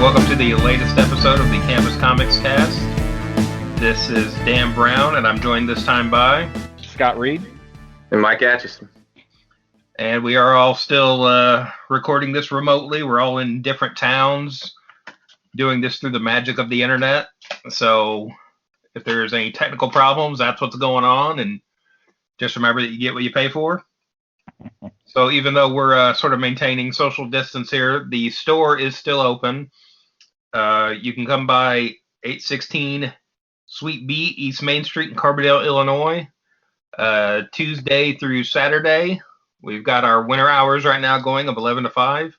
Welcome to the latest episode of the Campus Comics Cast. This is Dan Brown, and I'm joined this time by Scott Reed and Mike Atchison. And we are all still recording this remotely. We're all in different towns, doing this through the magic of the internet. So if there's any technical problems, that's what's going on. And just remember that you get what you pay for. So even though we're sort of maintaining social distance here, the store is still open. You can come by 816 Suite B, East Main Street in Carbondale, Illinois, Tuesday through Saturday. We've got our winter hours right now going of 11 to 5.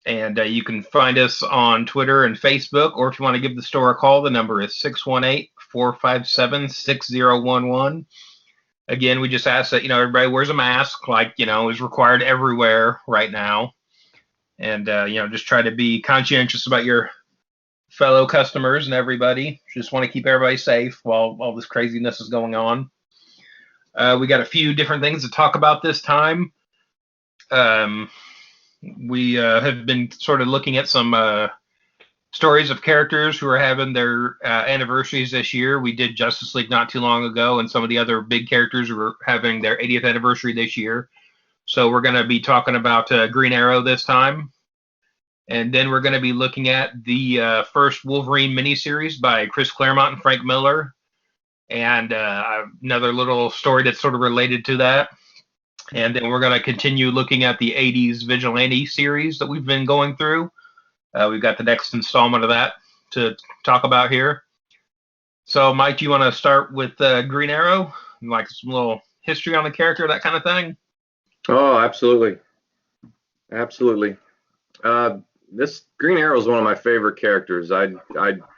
And you can find us on Twitter and Facebook, or if you want to give the store a call, the number is 618-457-6011. Again, we just ask that, everybody wears a mask, like, is required everywhere right now. And, just try to be conscientious about your fellow customers and everybody. Just want to keep everybody safe while all this craziness is going on. We got a few different things to talk about this time. We have been sort of looking at some stories of characters who are having their anniversaries this year. We did Justice League not too long ago, and some of the other big characters who are having their 80th anniversary this year. So we're going to be talking about Green Arrow this time. And then we're going to be looking at the first Wolverine miniseries by Chris Claremont and Frank Miller. And another little story that's sort of related to that. And then we're going to continue looking at the 80s Vigilante series that we've been going through. We've got the next installment of that to talk about here. So, Mike, do you want to start with Green Arrow? Like some little history on the character, that kind of thing? Oh, absolutely. Absolutely. This Green Arrow is one of my favorite characters. Of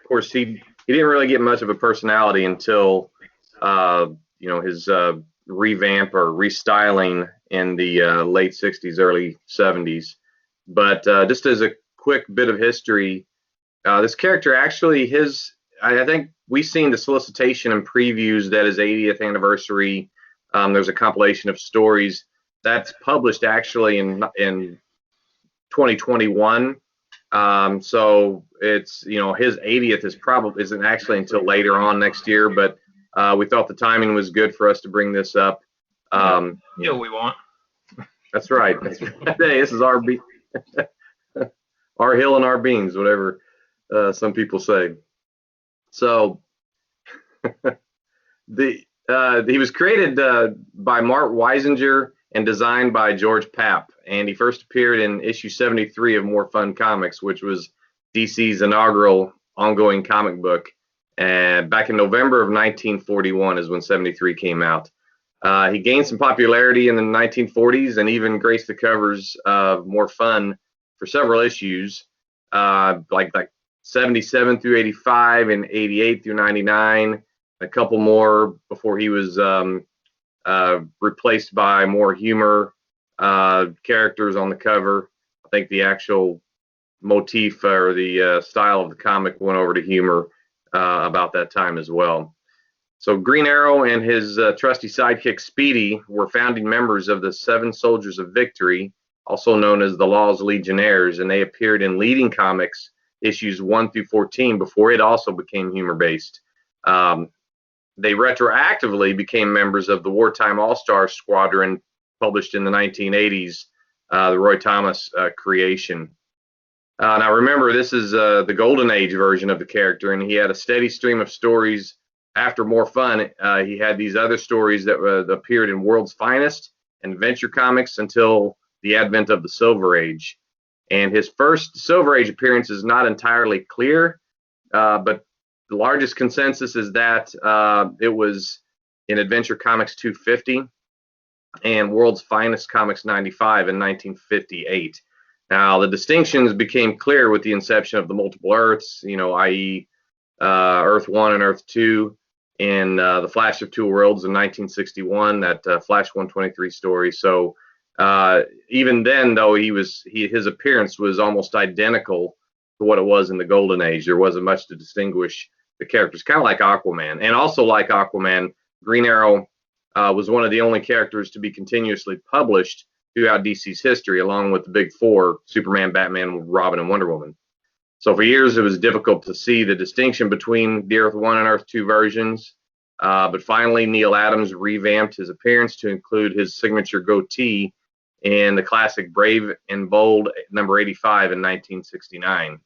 course, he didn't really get much of a personality until, his revamp or restyling in the late 60s, early 70s. But just as a quick bit of history, this character actually, I think we've seen the solicitation and previews that his 80th anniversary, there's a compilation of stories that's published actually in 2021. So it's, his 80th isn't actually until later on next year, but we thought the timing was good for us to bring this up. We want. That's right. Hey, this is our our hill and our beans, whatever some people say. So he was created by Mark Weisinger and designed by George Papp, and he first appeared in issue 73 of More Fun Comics, which was DC's inaugural ongoing comic book. And back in November of 1941 is when 73 came out. He gained some popularity in the 1940s and even graced the covers of More Fun for several issues, like 77 through 85 and 88 through 99, a couple more before he was replaced by more humor characters on the cover. I think the actual motif or the style of the comic went over to humor about that time as well. So Green Arrow and his trusty sidekick Speedy were founding members of the Seven Soldiers of Victory, also known as the Law's Legionnaires, and they appeared in leading comics issues 1 through 14 before it also became humor-based. They retroactively became members of the Wartime All-Star Squadron, published in the 1980s, the Roy Thomas creation. Now remember, this is the Golden Age version of the character, and he had a steady stream of stories after More Fun. He had these other stories that appeared in World's Finest and Venture Comics until the advent of the Silver Age. And his first Silver Age appearance is not entirely clear, but the largest consensus is that it was in Adventure Comics 250 and World's Finest Comics 95 in 1958. Now, the distinctions became clear with the inception of the multiple Earths, i.e., Earth 1 and Earth 2 in The Flash of Two Worlds in 1961, that Flash 123 story. So even then, though, his appearance was almost identical to what it was in the Golden Age. There wasn't much to distinguish the characters, kind of like Aquaman. And also like Aquaman, Green Arrow was one of the only characters to be continuously published throughout DC's history, along with the big four, Superman, Batman, Robin, and Wonder Woman. So for years, it was difficult to see the distinction between the Earth 1 and Earth 2 versions. But finally, Neil Adams revamped his appearance to include his signature goatee in the classic Brave and Bold number 85 in 1969.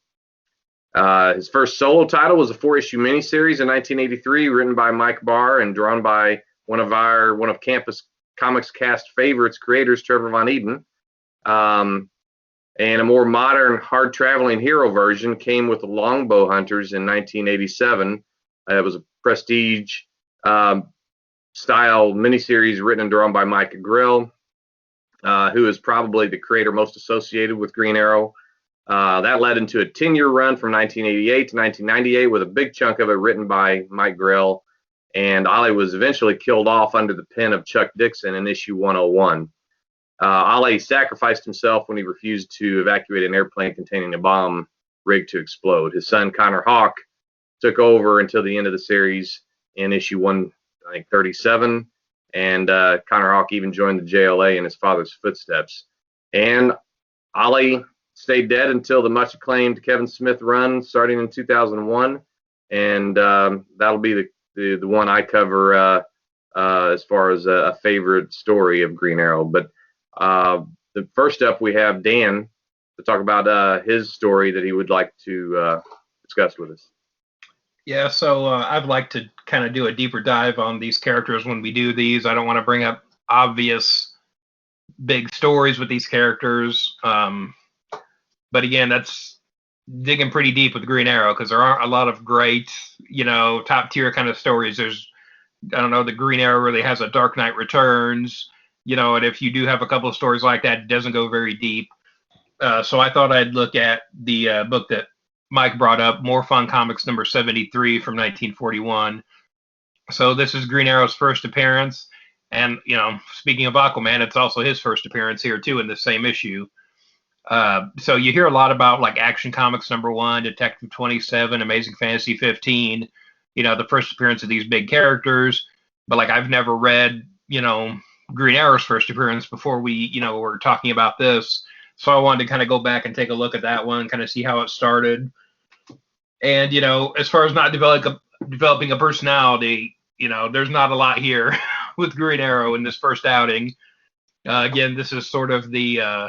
His first solo title was a 4-issue miniseries in 1983, written by Mike Barr and drawn by one of Campus Comics cast favorites, creators, Trevor Von Eden. And a more modern, hard-traveling hero version came with the Longbow Hunters in 1987. It was a prestige style miniseries written and drawn by Mike Grill, who is probably the creator most associated with Green Arrow. That led into a 10-year run from 1988 to 1998, with a big chunk of it written by Mike Grell. And Ollie was eventually killed off under the pen of Chuck Dixon in issue 101. Ollie sacrificed himself when he refused to evacuate an airplane containing a bomb rigged to explode. His son, Connor Hawke, took over until the end of the series in issue 137. And Connor Hawke even joined the JLA in his father's footsteps. And Ollie stayed dead until the much acclaimed Kevin Smith run starting in 2001. And that'll be the one I cover as far as a favorite story of Green Arrow. But the first up, we have Dan to talk about his story that he would like to discuss with us. Yeah, so I'd like to kind of do a deeper dive on these characters when we do these. I don't want to bring up obvious big stories with these characters. But again, that's digging pretty deep with Green Arrow, because there aren't a lot of great, top tier kind of stories. The Green Arrow really has a Dark Knight Returns, and if you do have a couple of stories like that, it doesn't go very deep. So I thought I'd look at the book that Mike brought up, More Fun Comics number 73 from 1941. So this is Green Arrow's first appearance. And, speaking of Aquaman, it's also his first appearance here, too, in the same issue. So you hear a lot about like Action Comics number 1, Detective 27, Amazing Fantasy 15, the first appearance of these big characters. But like I've never read, Green Arrow's first appearance before we, were talking about this. So I wanted to kind of go back and take a look at that one, kind of see how it started. And, as far as not developing a personality, there's not a lot here with Green Arrow in this first outing. Again, this is sort of the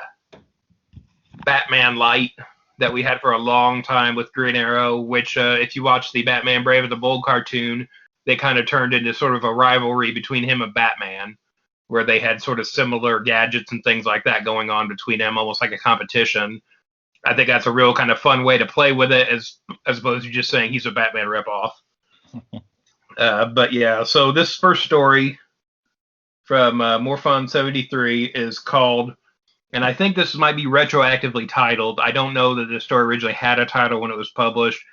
Batman light that we had for a long time with Green Arrow, which if you watch the Batman Brave and the Bold cartoon, they kind of turned into sort of a rivalry between him and Batman, where they had sort of similar gadgets and things like that going on between them, almost like a competition. I think that's a real kind of fun way to play with it, as opposed to just saying he's a Batman ripoff. But yeah, so this first story from More Fun 73 is called, and I think this might be retroactively titled. I don't know that the story originally had a title when it was published,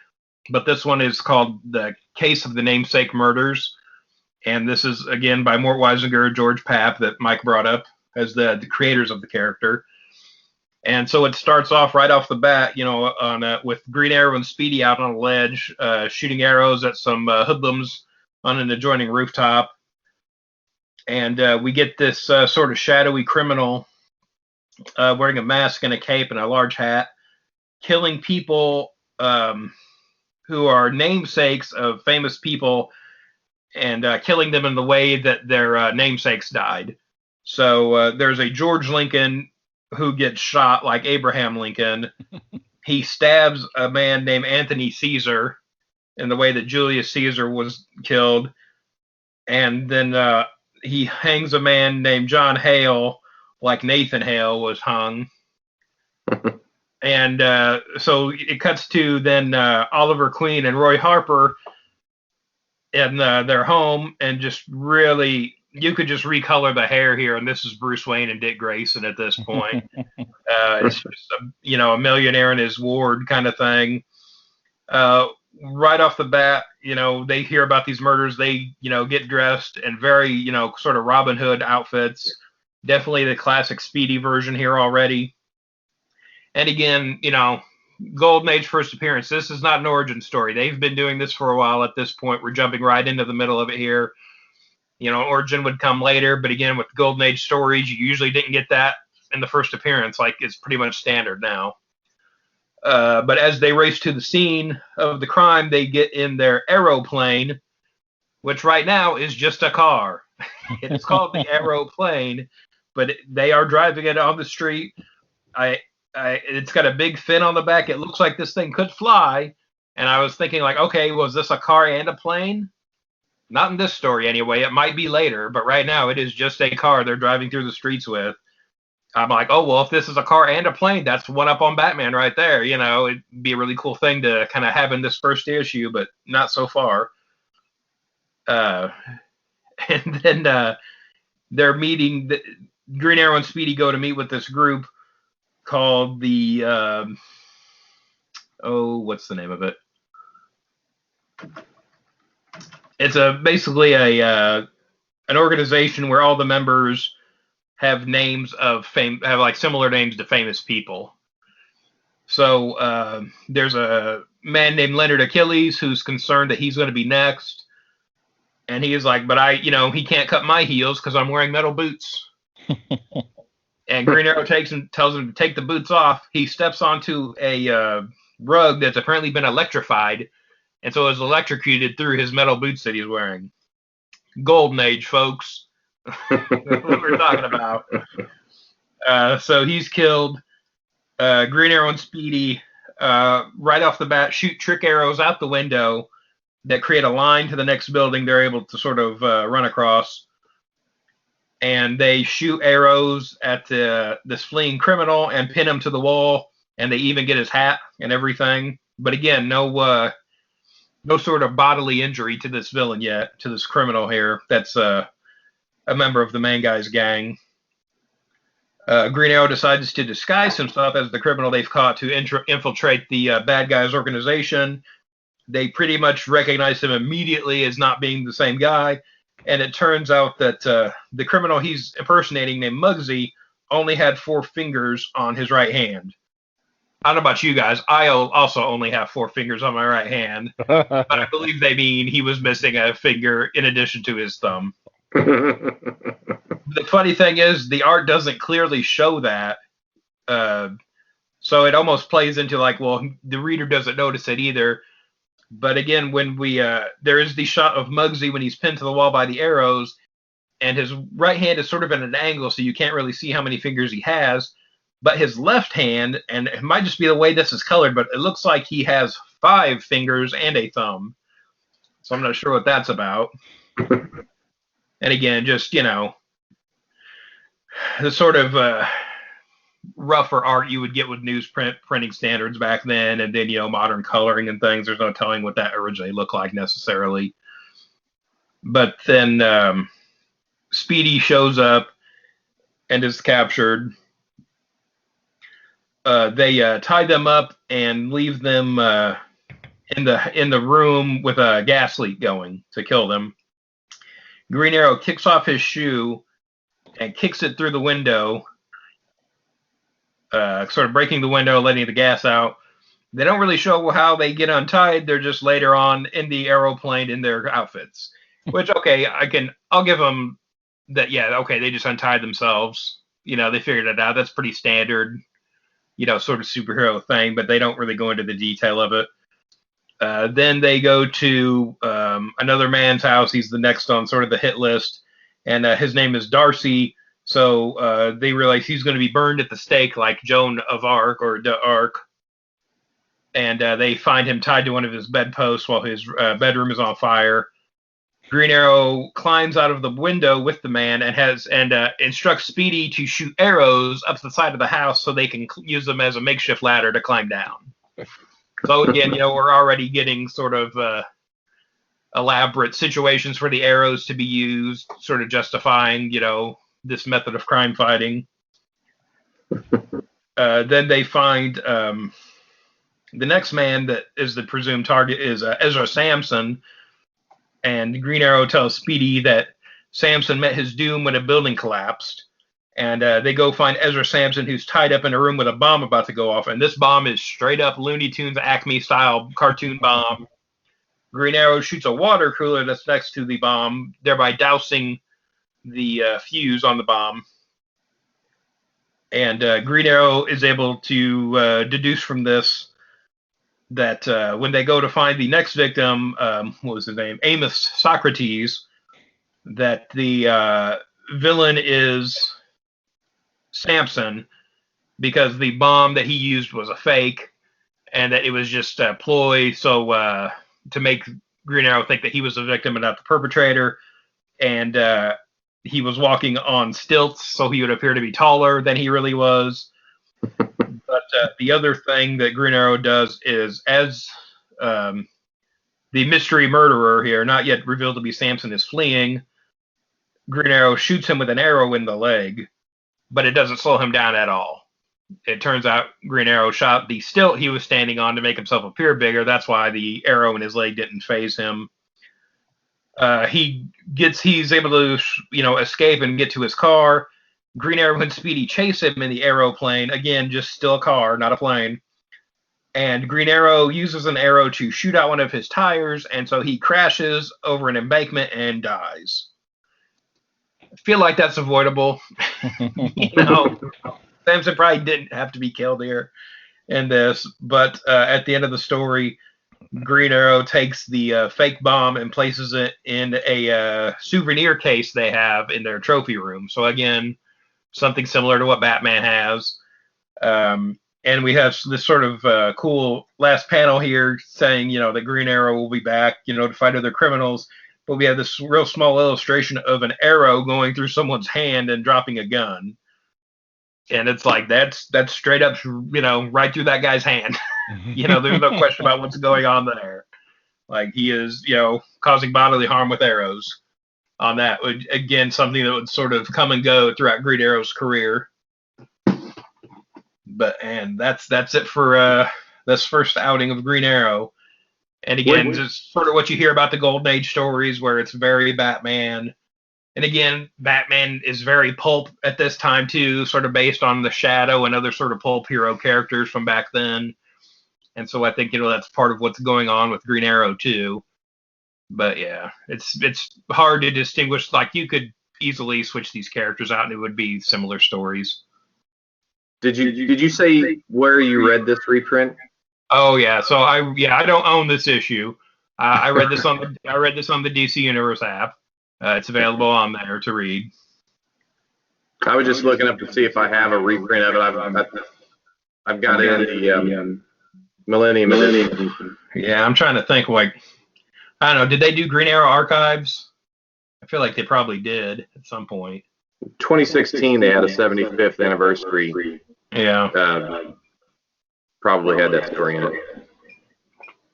but this one is called The Case of the Namesake Murders. And this is, again, by Mort Weisinger, George Papp, that Mike brought up as the creators of the character. And so it starts off right off the bat, with Green Arrow and Speedy out on a ledge, shooting arrows at some hoodlums on an adjoining rooftop. And we get this sort of shadowy criminal wearing a mask and a cape and a large hat, killing people who are namesakes of famous people, and killing them in the way that their namesakes died. So there's a George Lincoln who gets shot like Abraham Lincoln. He stabs a man named Anthony Caesar in the way that Julius Caesar was killed. And then he hangs a man named John Hale like Nathan Hale was hung. And so it cuts to then Oliver Queen and Roy Harper in their home, and just really, you could just recolor the hair here, and this is Bruce Wayne and Dick Grayson at this point. It's just a millionaire in his ward kind of thing. right off the bat, they hear about these murders. They, get dressed in very, sort of Robin Hood outfits. Definitely the classic Speedy version here already. And again, Golden Age first appearance. This is not an origin story. They've been doing this for a while at this point. We're jumping right into the middle of it here. Origin would come later, but again, with Golden Age stories, you usually didn't get that in the first appearance. Like, it's pretty much standard now. But as they race to the scene of the crime, they get in their aeroplane, which right now is just a car. It's called the aeroplane, but they are driving it on the street. It's got a big fin on the back. It looks like this thing could fly. And I was thinking, like, okay, was this a car and a plane? Not in this story anyway. It might be later, but right now it is just a car they're driving through the streets with. I'm like, oh, well, if this is a car and a plane, that's one up on Batman right there. It'd be a really cool thing to kind of have in this first issue, but not so far. And then they're meeting. Green Arrow and Speedy go to meet with this group called the what's the name of it? It's basically an organization where all the members have names of have like similar names to famous people. So there's a man named Leonard Achilles who's concerned that he's going to be next, and he is like, but he can't cut my heels because I'm wearing metal boots. And Green Arrow tells him to take the boots off. He steps onto a rug that's apparently been electrified, and so is electrocuted through his metal boots that he's wearing. Golden Age, folks. That's what we're talking about. So he's killed. Green Arrow and Speedy, right off the bat, shoot trick arrows out the window that create a line to the next building they're able to sort of run across. And they shoot arrows at this fleeing criminal and pin him to the wall, and they even get his hat and everything. But again, no sort of bodily injury to this villain yet, to this criminal here that's a member of the main guy's gang. Green Arrow decides to disguise himself as the criminal they've caught to infiltrate the bad guy's organization. They pretty much recognize him immediately as not being the same guy. And it turns out that the criminal he's impersonating, named Muggsy, only had 4 fingers on his right hand. I don't know about you guys. I also only have 4 fingers on my right hand. But I believe they mean he was missing a finger in addition to his thumb. The funny thing is, the art doesn't clearly show that. So it almost plays into like, well, the reader doesn't notice it either. But again, when there is the shot of Muggsy when he's pinned to the wall by the arrows, and his right hand is sort of at an angle, so you can't really see how many fingers he has. But his left hand, and it might just be the way this is colored, but it looks like he has 5 fingers and a thumb. So I'm not sure what that's about. And again, just, the sort of rougher art you would get with printing standards back then, and then, modern coloring and things. There's no telling what that originally looked like necessarily. But then Speedy shows up and is captured. They tie them up and leave them in the room with a gas leak going to kill them. Green Arrow kicks off his shoe and kicks it through the window, sort of breaking the window, letting the gas out. They don't really show how they get untied. They're just later on in the aeroplane in their outfits. Which, okay, I'll give them that. Yeah, okay, they just untied themselves. They figured it out. That's pretty standard, sort of superhero thing. But they don't really go into the detail of it. Then they go to another man's house. He's the next on sort of the hit list, and his name is Darcy. So they realize he's going to be burned at the stake like Joan of Arc or d'Arc. And they find him tied to one of his bedposts while his bedroom is on fire. Green Arrow climbs out of the window with the man and instructs Speedy to shoot arrows up the side of the house so they can use them as a makeshift ladder to climb down. So again, we're already getting sort of elaborate situations for the arrows to be used, sort of justifying, this method of crime fighting. Then they find The next man that is the presumed target is Ezra Sampson, and Green Arrow tells Speedy that Sampson met his doom when a building collapsed. And they go find Ezra Sampson, who's tied up in a room with a bomb about to go off. And this bomb is straight up Looney Tunes Acme style cartoon bomb. Green Arrow shoots a water cooler that's next to the bomb, thereby dousing the fuse on the bomb. And Green Arrow is able to deduce from this that when they go to find the next victim, what was his name? Amos Socrates, that the villain is Sampson, because the bomb that he used was a fake, and that it was just a ploy so to make Green Arrow think that he was the victim and not the perpetrator. And he was walking on stilts, so he would appear to be taller than he really was. But the other thing that Green Arrow does is, as the mystery murderer here, not yet revealed to be Sampson, is fleeing, Green Arrow shoots him with an arrow in the leg, but it doesn't slow him down at all. It turns out Green Arrow shot the stilt he was standing on to make himself appear bigger. That's why the arrow in his leg didn't phase him. He's able to, escape and get to his car. Green Arrow and Speedy chase him in the aeroplane. Again, just still a car, not a plane. And Green Arrow uses an arrow to shoot out one of his tires, and so he crashes over an embankment and dies. I feel like that's avoidable. Sampson probably didn't have to be killed here in this, but at the end of the story, Green Arrow takes the fake bomb and places it in a souvenir case they have in their trophy room. So again, something similar to what Batman has. And we have this sort of cool last panel here saying, that Green Arrow will be back, to fight other criminals. But we have this real small illustration of an arrow going through someone's hand and dropping a gun. And it's like, that's straight up, right through that guy's hand. There's no question about what's going on there. Like, he is, causing bodily harm with arrows on that. Again, something that would sort of come and go throughout Green Arrow's career. And that's it for this first outing of Green Arrow. And again, just sort of what you hear about the Golden Age stories, where it's very Batman. And again, Batman is very pulp at this time too, sort of based on the Shadow and other sort of pulp hero characters from back then. And so I think, that's part of what's going on with Green Arrow too. But yeah, it's hard to distinguish. Like, you could easily switch these characters out and it would be similar stories. Did you say where you read this reprint? Oh yeah, so I don't own this issue. I read this on the DC Universe app. It's available on there to read. I was just looking up to see if I have a reprint of it. I've got it in the Millennium. Yeah, I'm trying to think. Like, I don't know. Did they do Green Arrow Archives? I feel like they probably did at some point. 2016, they had a 75th anniversary. Yeah. Probably had that story in it.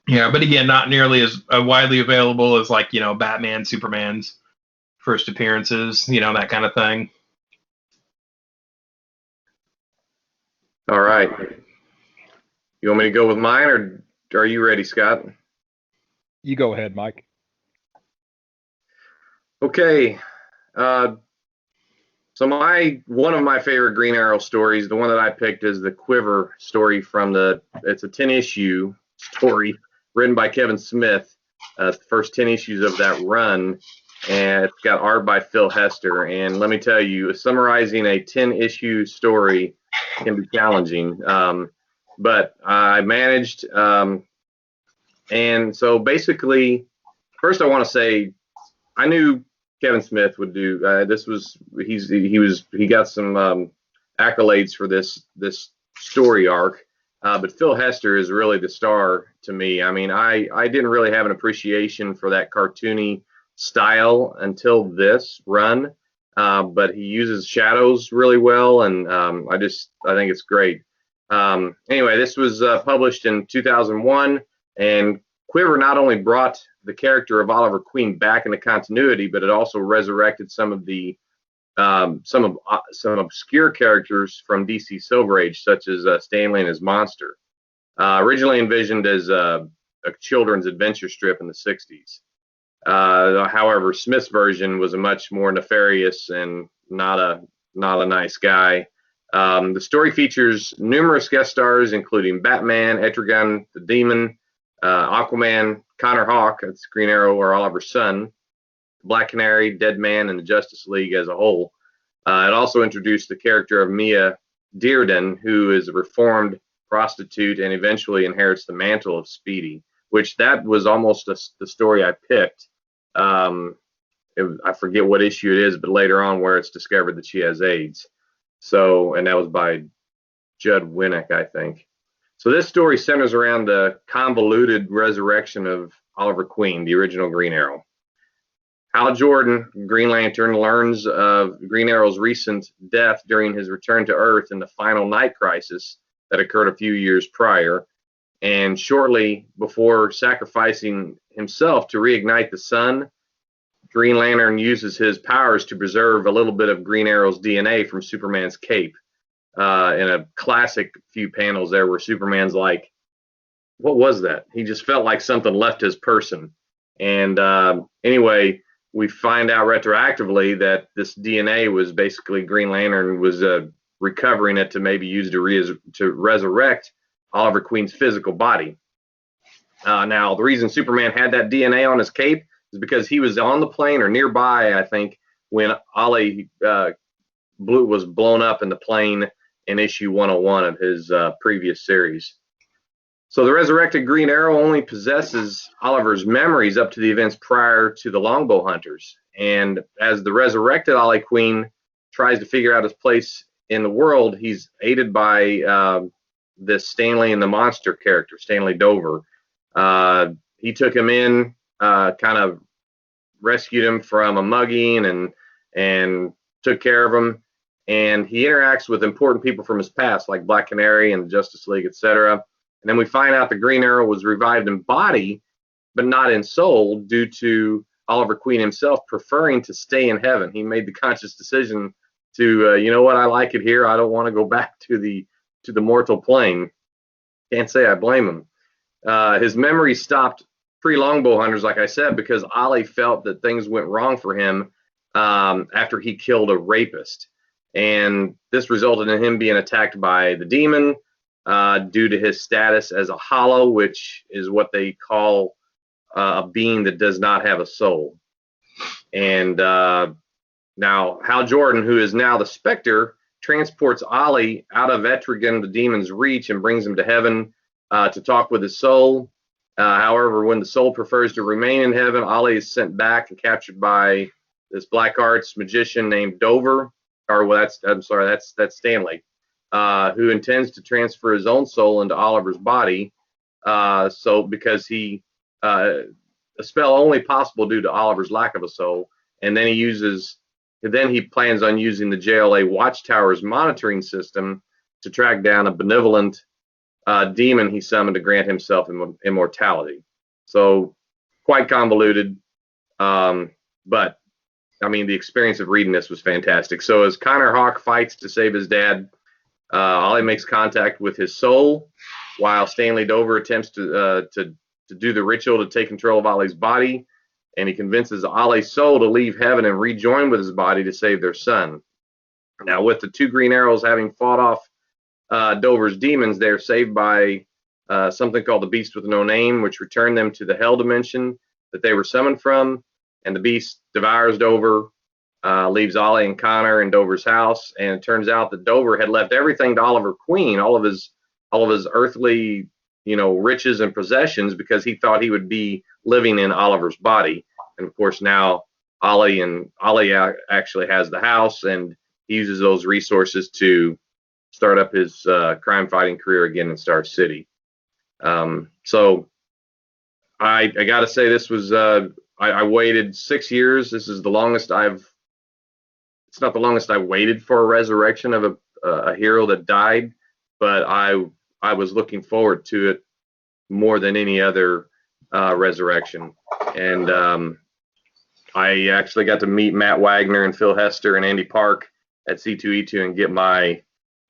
Yeah, but again, not nearly as widely available as, like, Batman, Superman's first appearances, that kind of thing. All right. You want me to go with mine, or are you ready, Scott? You go ahead, Mike. Okay. So one of my favorite Green Arrow stories, the one that I picked, is the Quiver story it's a 10-issue story written by Kevin Smith. It's the first 10 issues of that run, and it's got art by Phil Hester. And let me tell you, summarizing a 10-issue story can be challenging, but I managed. And so basically, first I want to say, I knew Kevin Smith would do he got some accolades for this story arc, but Phil Hester is really the star to me. I mean, I didn't really have an appreciation for that cartoony style until this run, but he uses shadows really well, and I think it's great. Anyway, this was published in 2001, and Quiver not only brought the character of Oliver Queen back into continuity, but it also resurrected some of the some obscure characters from DC Silver Age, such as Stanley and his monster. Originally envisioned as a children's adventure strip in the 60s. However, Smith's version was a much more nefarious and not a nice guy. The story features numerous guest stars, including Batman, Etrigan, the Demon, Aquaman, Connor Hawke, that's Green Arrow or Oliver's son, Black Canary, Deadman, and the Justice League as a whole. It also introduced the character of Mia Dearden, who is a reformed prostitute and eventually inherits the mantle of Speedy, which that was almost the story I picked. I forget what issue it is, but later on where it's discovered that she has AIDS. So, and that was by Judd Winnick, I think. So this story centers around the convoluted resurrection of Oliver Queen, the original Green Arrow. Hal Jordan, Green Lantern, learns of Green Arrow's recent death during his return to Earth in the final night crisis that occurred a few years prior, and shortly before sacrificing himself to reignite the sun, Green Lantern uses his powers to preserve a little bit of Green Arrow's DNA from Superman's cape. In a classic few panels there where Superman's like, what was that? He just felt like something left his person. And anyway, we find out retroactively that this DNA was basically Green Lantern was recovering it to maybe use to resurrect Oliver Queen's physical body. Now, the reason Superman had that DNA on his cape is because he was on the plane or nearby, I think, when Ollie was blown up in the plane in issue 101 of his previous series. So the resurrected Green Arrow only possesses Oliver's memories up to the events prior to the Longbow Hunters. And as the resurrected Ollie Queen tries to figure out his place in the world, he's aided by this Stanley and the Monster character, Stanley Dover. He took him in, kind of rescued him from a mugging and took care of him. And he interacts with important people from his past, like Black Canary and the Justice League, etc. And then we find out the Green Arrow was revived in body, but not in soul, due to Oliver Queen himself preferring to stay in heaven. He made the conscious decision to, you know what, I like it here. I don't want to go back to the mortal plane. Can't say I blame him. His memory stopped pre-Longbow Hunters, like I said, because Ollie felt that things went wrong for him after he killed a rapist. And this resulted in him being attacked by the Demon due to his status as a hollow, which is what they call a being that does not have a soul. And now Hal Jordan, who is now the Spectre, transports Ollie out of Etrigan, the Demon's reach, and brings him to heaven to talk with his soul. However, when the soul prefers to remain in heaven, Ollie is sent back and captured by this black arts magician named Dover. Or well, that's Stanley, who intends to transfer his own soul into Oliver's body. So because a spell only possible due to Oliver's lack of a soul, and then he plans on using the JLA Watchtower's monitoring system to track down a benevolent demon he summoned to grant himself immortality. So quite convoluted, but I mean, the experience of reading this was fantastic. So as Connor Hawke fights to save his dad, Ollie makes contact with his soul, while Stanley Dover attempts to do the ritual to take control of Ollie's body, and he convinces Ollie's soul to leave heaven and rejoin with his body to save their son. Now, with the two Green Arrows having fought off Dover's demons, they're saved by something called the Beast with No Name, which returned them to the Hell Dimension that they were summoned from. And the beast devours Dover, leaves Ollie and Connor in Dover's house, and it turns out that Dover had left everything to Oliver Queen, all of his earthly, riches and possessions, because he thought he would be living in Oliver's body. And of course, now Ollie actually has the house, and he uses those resources to start up his crime-fighting career again in Star City. So I got to say, this was. I waited 6 years. This is the longest it's not the longest I waited for a resurrection of a hero that died, but I was looking forward to it more than any other resurrection. And I actually got to meet Matt Wagner and Phil Hester and Andy Park at C2E2 and get my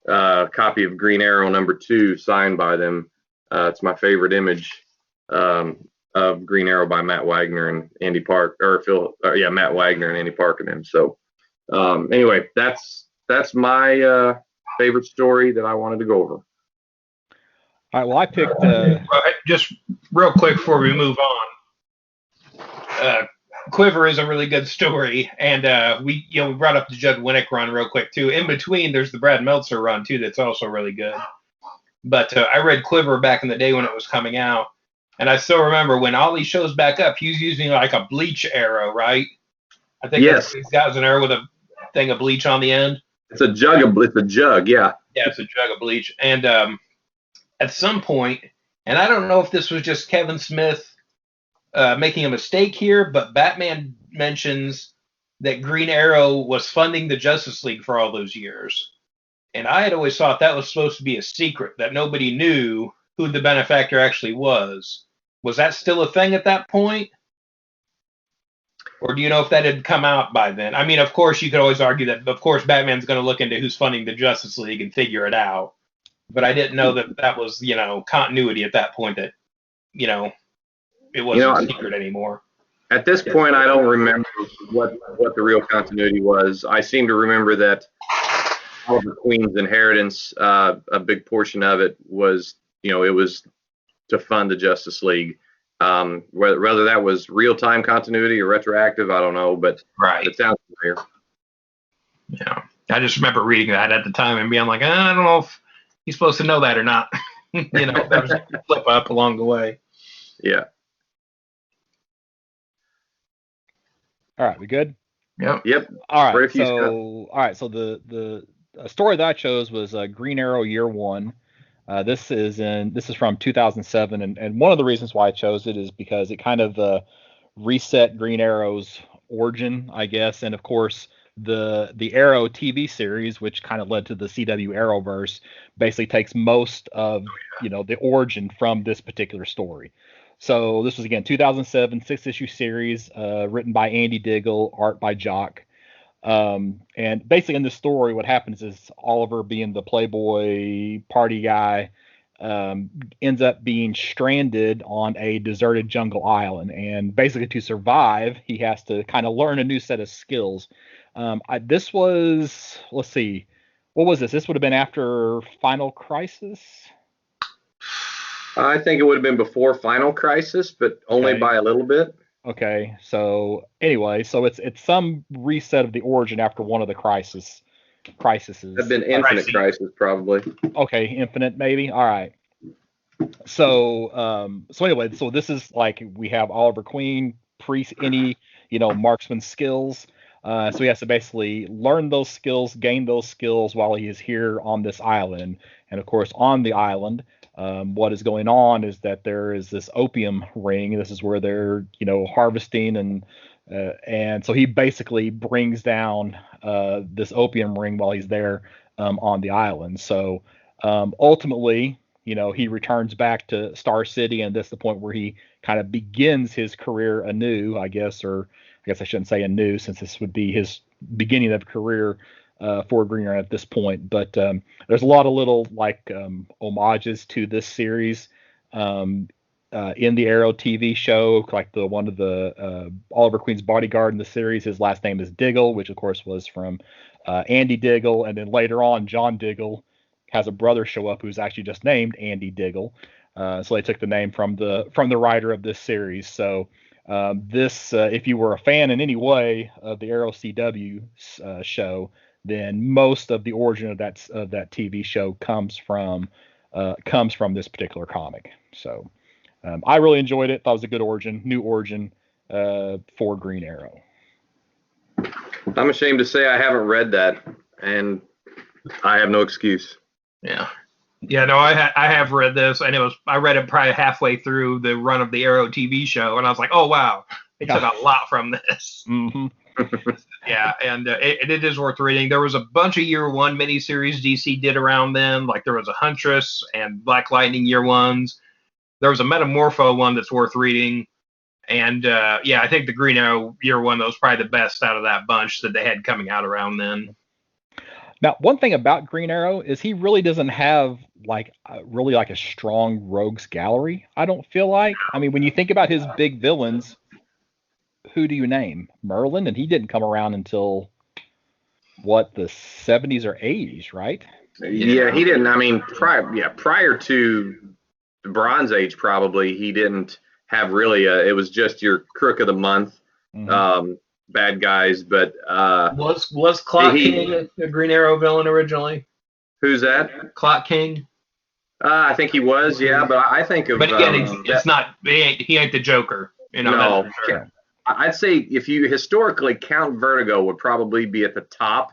copy of Green Arrow #2 signed by them It's my favorite image of Green Arrow by Matt Wagner and Andy Park, Matt Wagner and Andy Parkman. So anyway, that's my favorite story that I wanted to go over. All right. Well, I picked. Just real quick before we move on. Quiver is a really good story, and we brought up the Judd Winnick run real quick too. In between, there's the Brad Meltzer run too that's also really good. But I read Quiver back in the day when it was coming out, and I still remember when Ollie shows back up, he's using like a bleach arrow, right? I think yes, he's got an arrow with a thing of bleach on the end. It's a jug. It's a jug, yeah. Yeah, it's a jug of bleach, and at some point, and I don't know if this was just Kevin Smith making a mistake here, but Batman mentions that Green Arrow was funding the Justice League for all those years. And I had always thought that was supposed to be a secret, that nobody knew who the benefactor actually was. Was that still a thing at that point? Or do you know if that had come out by then? I mean, of course, you could always argue that, of course, Batman's going to look into who's funding the Justice League and figure it out. But I didn't know that was, continuity at that point, that, it wasn't a secret anymore. At this point, I don't remember what the real continuity was. I seem to remember that Oliver Queen's inheritance, a big portion of it was, it was to fund the Justice League. Whether that was real-time continuity or retroactive, I don't know, but right. It sounds familiar. Yeah, I just remember reading that at the time and being like, I don't know if he's supposed to know that or not. That was a flip up along the way. Yeah. All right, we good? Yep. All right. So the story that I chose was Green Arrow Year One. This is from 2007, and one of the reasons why I chose it is because it kind of reset Green Arrow's origin, I guess, and of course the Arrow TV series, which kind of led to the CW Arrowverse, basically takes most of the origin from this particular story. So this was, again, 2007, 6-issue series, written by Andy Diggle, art by Jock. And basically in this story, what happens is Oliver, being the playboy party guy, ends up being stranded on a deserted jungle island. And basically to survive, he has to kind of learn a new set of skills. This was, let's see, what was this? This would have been after Final Crisis? I think it would have been before Final Crisis, but only by a little bit. Okay, so anyway, so it's some reset of the origin after one of the crises. Have been Infinite Crisis, probably. Okay, Infinite maybe. All right. So anyway, so this is like we have Oliver Queen, priest, any marksman skills. So he has to basically learn those skills, gain those skills while he is here on this island. And of course, on the island, what is going on is that there is this opium ring. This is where they're, harvesting, and so he basically brings down this opium ring while he's there on the island. So ultimately, he returns back to Star City, and that's the point where he kind of begins his career anew, I guess, or I guess I shouldn't say anew, since this would be his beginning of career for Green Arrow at this point. But there's a lot of little homages to this series in the Arrow TV show, like the one of the Oliver Queen's bodyguard in the series. His last name is Diggle, which of course was from Andy Diggle, and then later on John Diggle has a brother show up who's actually just named Andy Diggle. So they took the name from the writer of this series. So this, if you were a fan in any way of the Arrow CW show, then most of the origin of that TV show comes from this particular comic. So I really enjoyed it. Thought it was a good new origin for Green Arrow. I'm ashamed to say I haven't read that, and I have no excuse. Yeah. No, I have read this, and I read it probably halfway through the run of the Arrow TV show, and I was like, oh wow, they took a lot from this. Mm-hmm. Yeah, and it is worth reading. There was a bunch of Year One miniseries DC did around then, like there was a Huntress and Black Lightning Year Ones. There was a Metamorpho one that's worth reading, and I think the Green Arrow Year One was probably the best out of that bunch that they had coming out around then. Now, one thing about Green Arrow is he really doesn't have really like a strong rogues gallery. I don't feel like. I mean, when you think about his big villains, who do you name? Merlin, and he didn't come around until what, the 70s or 80s, right? Yeah, he didn't. I mean, prior to the Bronze Age, probably he didn't have really it was just your crook of the month, bad guys. But was Clock King a Green Arrow villain originally? Who's that? Clock King. I think he was, yeah. But I think of. But again, it's not. He ain't the Joker. You know, no, sure. I'd say if you historically, Count Vertigo would probably be at the top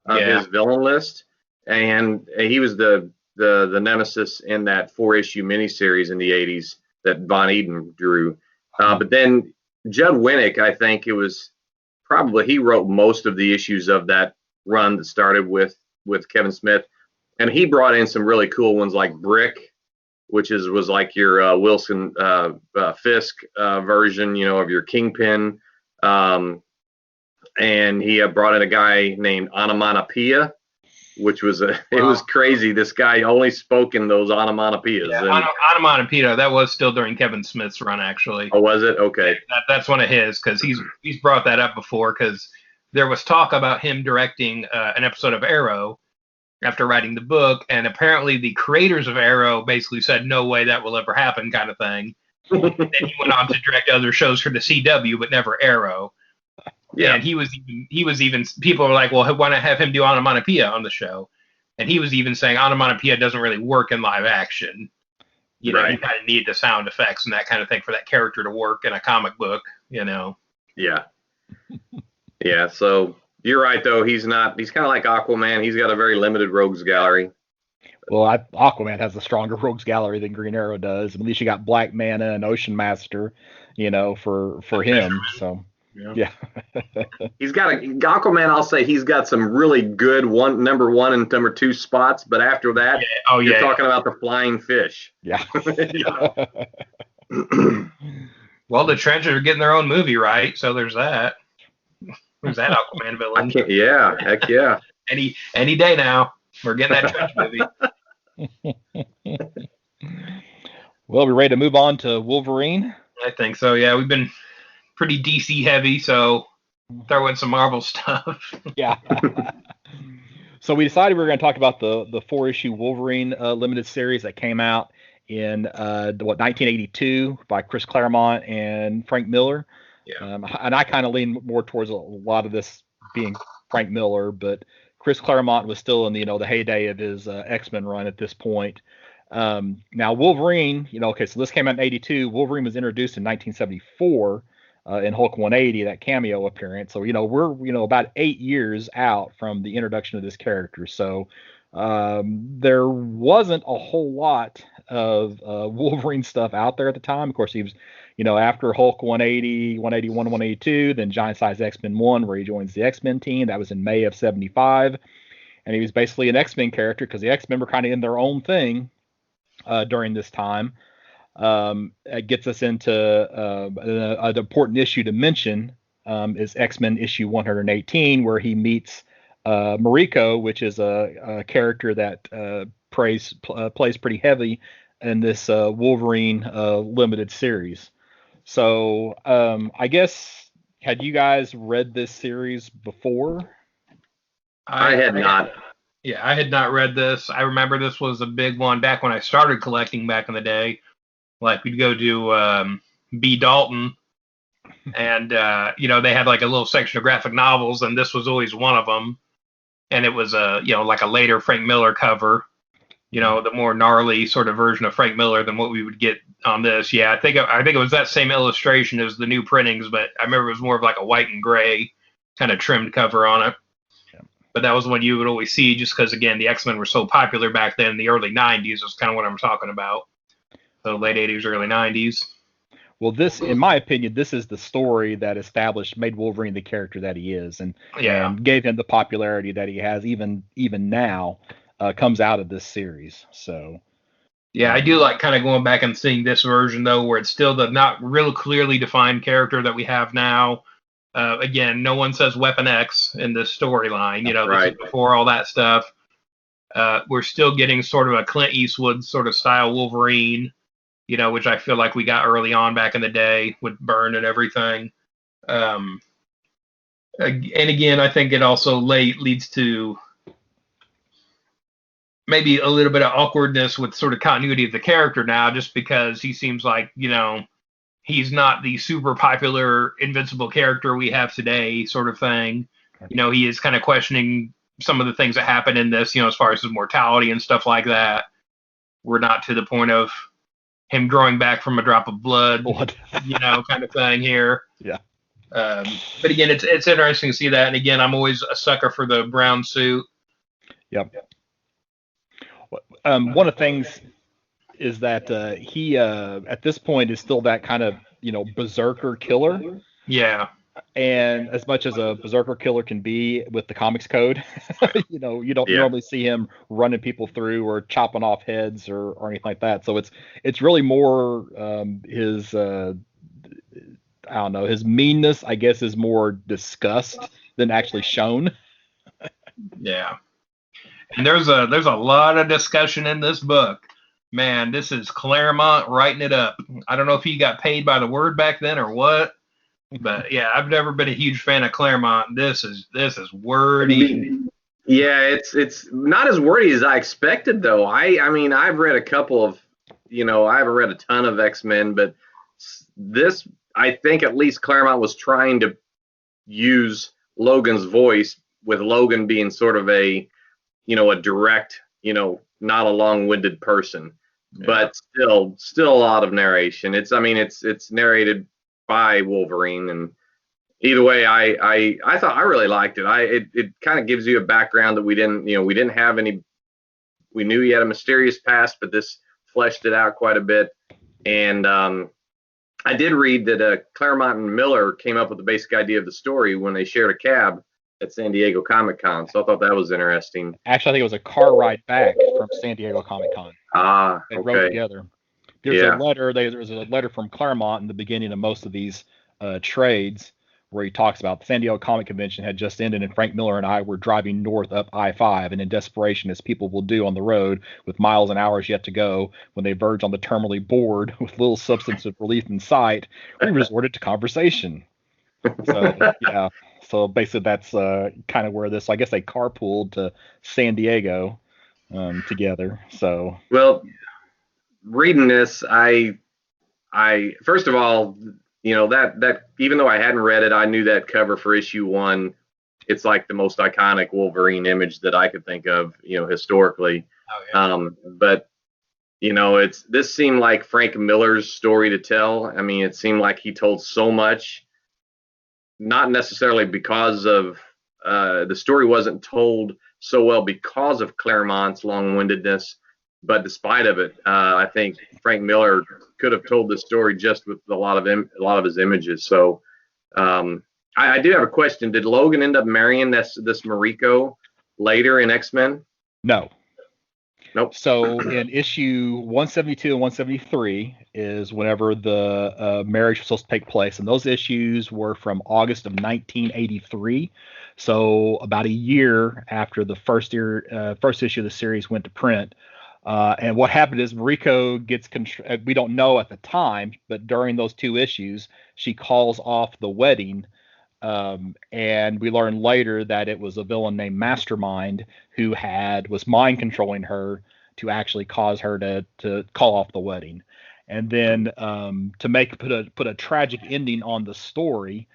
of his villain list, and he was the nemesis in that 4-issue miniseries in the 80s that Von Eden drew. But then Judd Winnick, I think it was probably, he wrote most of the issues of that run that started with Kevin Smith, and he brought in some really cool ones like Brick, which was like your Wilson Fisk version, you know, of your Kingpin. And he brought in a guy named Onomatopoeia, which was it was crazy. This guy only spoke in those onomatopoeias. Yeah, Onomatopoeia, that was still during Kevin Smith's run, actually. Oh, was it? Okay. That's one of his, because he's brought that up before, because there was talk about him directing an episode of Arrow after writing the book, and apparently the creators of Arrow basically said, no way that will ever happen, kind of thing. And then he went on to direct other shows for the CW, but never Arrow. Yeah. And he was even people were like, well, why not have him do onomatopoeia on the show? And he was even saying onomatopoeia doesn't really work in live action. You know, you kind of need the sound effects and that kind of thing for that character to work in a comic book, you know. Yeah. Yeah, so you're right, though. He's kind of like Aquaman. He's got a very limited rogues gallery. Well, Aquaman has a stronger rogues gallery than Green Arrow does. At least you got Black Manta and Ocean Master, you know, for him. So, yeah. He's got Aquaman, I'll say he's got some really good number 1 and number 2 spots, but after that, you're talking about the flying fish. Yeah. Well, the Trenches are getting their own movie, right? So there's that. There's that Aquaman villain. Yeah, heck yeah. Any day now, we're getting that Trench movie. Well, we're ready to move on to Wolverine? I think so, yeah. We've been pretty DC heavy, so throw in some Marvel stuff. Yeah. So we decided we were going to talk about the 4-issue Wolverine limited series that came out in 1982 by Chris Claremont and Frank Miller. Yeah. And I kind of lean more towards a lot of this being Frank Miller, but Chris Claremont was still in the heyday of his X-Men run at this point. Now Wolverine, okay, so this came out in 82. Wolverine was introduced in 1974 in Hulk 180, that cameo appearance. So we're about 8 years out from the introduction of this character. So there wasn't a whole lot of Wolverine stuff out there at the time. Of course, he was after Hulk 180, 181, 182, then Giant Size X-Men 1, where he joins the X-Men team. That was in May of 75. And he was basically an X-Men character because the X-Men were kind of in their own thing during this time. It gets us into an important issue to mention is X-Men issue 118, where he meets Mariko, which is a character that plays pretty heavy in this Wolverine limited series. So I guess, had you guys read this series before? I had not. Yeah, I had not read this. I remember this was a big one back when I started collecting back in the day. Like, we'd go to B. Dalton, and they had like a little section of graphic novels, and this was always one of them. And it was like a later Frank Miller cover, the more gnarly sort of version of Frank Miller than what we would get on this. Yeah, I think it was that same illustration as the new printings, but I remember it was more of like a white and gray kind of trimmed cover on it. Yeah. But that was one you would always see, just because, again, the X-Men were so popular back then in the early 90s is kind of what I'm talking about. So late 80s, early 90s. Well, this, in my opinion, this is the story that made Wolverine the character that he is, and gave him the popularity that he has even now. Comes out of this series. So yeah, I do like kind of going back and seeing this version though, where it's still the not real clearly defined character that we have now. Again, no one says Weapon X in this storyline. You know, this Right. is before all that stuff. We're still getting sort of a Clint Eastwood sort of style Wolverine, you know, which I feel like we got early on back in the day with Byrne and everything. And again, I think it also leads to maybe a little bit of awkwardness with sort of continuity of the character now, just because he seems like, you know, he's not the super popular invincible character we have today sort of thing. You know, he is kind of questioning some of the things that happen in this, you know, as far as his mortality and stuff like that. We're not to the point of him growing back from a drop of blood. You know, kind of thing here. Yeah. But again, it's interesting to see that. And again, I'm always a sucker for the brown suit. Yep. One of the things is that he at this point is still that kind of, you know, berserker killer. Yeah. And as much as a berserker killer can be with the comics code, you know, you don't normally see him running people through or chopping off heads or anything like that. So it's really more his I don't know, his meanness, I guess, is more discussed than actually shown. Yeah. And there's a lot of discussion in this book. Man, this is Claremont writing it up. I don't know if he got paid by the word back then or what, but yeah, I've never been a huge fan of Claremont. This is wordy. Yeah, it's not as wordy as I expected though. I mean, I've read a couple of, you know, I haven't read a ton of X-Men, but this, I think at least Claremont was trying to use Logan's voice, with Logan being sort of a, you know, a direct, you know, not a long-winded person, but still a lot of narration. It's narrated by Wolverine, and either way, I thought I really liked it. It kind of gives you a background that we didn't have any. We knew he had a mysterious past, but this fleshed it out quite a bit. And I did read that Claremont and Miller came up with the basic idea of the story when they shared a cab at San Diego Comic-Con. So I thought that was interesting. Actually, I think it was a car ride back from San Diego Comic-Con. They wrote together. There's a letter. There's a letter from Claremont in the beginning of most of these trades where he talks about the San Diego Comic Convention had just ended, and Frank Miller and I were driving north up I-5, and in desperation, as people will do on the road with miles and hours yet to go, when they verge on the terminally bored with little substance of relief in sight, we resorted to conversation. So, yeah. So basically, that's kind of where this. I guess they carpooled to San Diego together. So. Well, reading this, I first of all, you know, that even though I hadn't read it, I knew that cover for issue 1. It's like the most iconic Wolverine image that I could think of, you know, historically. Oh, yeah. But you know, this seemed like Frank Miller's story to tell. I mean, it seemed like he told so much, not necessarily because of the story wasn't told so well because of Claremont's long-windedness, but despite of it, I think Frank Miller could have told this story just with a lot of his images. So I do have a question. Did Logan end up marrying this Mariko later in X-Men? No. Nope. So in issue 172 and 173 is whenever the marriage was supposed to take place, and those issues were from August of 1983. So about a year after the first issue of the series went to print. And what happened is Mariko gets we don't know at the time, but during those 2 issues, she calls off the wedding. And we learn later that it was a villain named Mastermind who was mind controlling her to actually cause her to call off the wedding. And then to put a tragic ending on the story,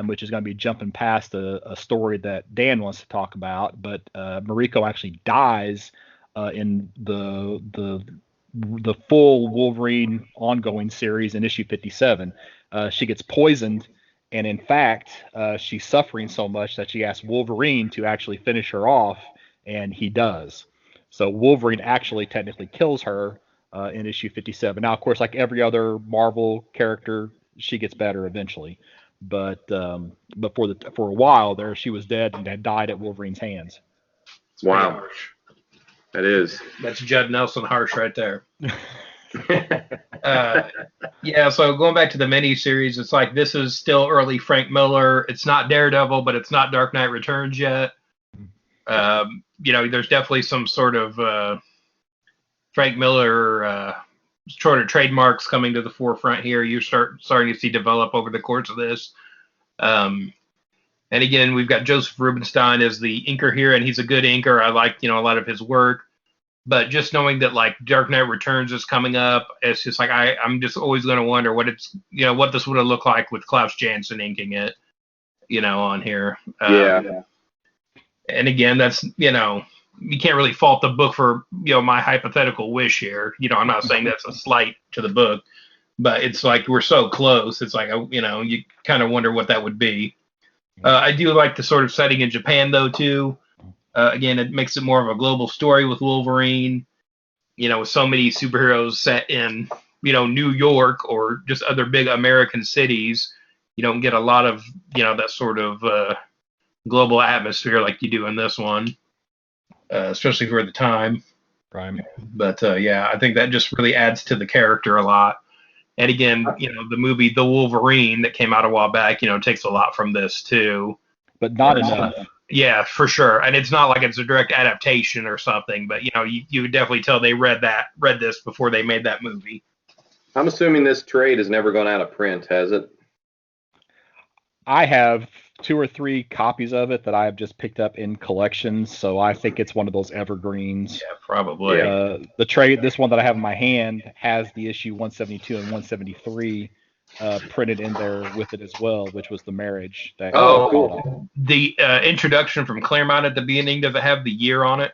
which is going to be jumping past a story that Dan wants to talk about, but Mariko actually dies in the full Wolverine ongoing series in issue 57. She gets poisoned, and in fact, she's suffering so much that she asks Wolverine to actually finish her off, and he does. So Wolverine actually technically kills her in issue 57. Now, of course, like every other Marvel character, she gets better eventually. But for a while there, she was dead and had died at Wolverine's hands. Wow. That is. That's Judd Nelson harsh right there. Yeah, so going back to the miniseries, it's like this is still early Frank Miller. It's not Daredevil, but it's not Dark Knight Returns yet. There's definitely some sort of Frank Miller sort of trademarks coming to the forefront here. You starting to see develop over the course of this. And again, we've got Joseph Rubinstein as the inker here, and he's a good inker. I like a lot of his work. But just knowing that like Dark Knight Returns is coming up, it's just like I'm just always going to wonder what what this would have looked like with Klaus Janson inking it, on here. Yeah. And again, that's you can't really fault the book for my hypothetical wish here. I'm not saying that's a slight to the book, but it's like we're so close. It's like you kind of wonder what that would be. I do like the sort of setting in Japan though too. Again, it makes it more of a global story with Wolverine. With so many superheroes set in New York or just other big American cities, you don't get a lot of that sort of global atmosphere like you do in this one, especially for the time. Right. But yeah, I think that just really adds to the character a lot. And again, the movie The Wolverine that came out a while back, takes a lot from this too. But not enough. Yeah, for sure. And it's not like it's a direct adaptation or something, but you would definitely tell they read this before they made that movie. I'm assuming this trade has never gone out of print, has it? I have 2 or 3 copies of it that I have just picked up in collections, so I think it's one of those evergreens. Yeah, probably. The trade, this one that I have in my hand, has the issue 172 and 173 printed in there with it as well, which was the marriage. Cool. The introduction from Claremont at the beginning, does it have the year on it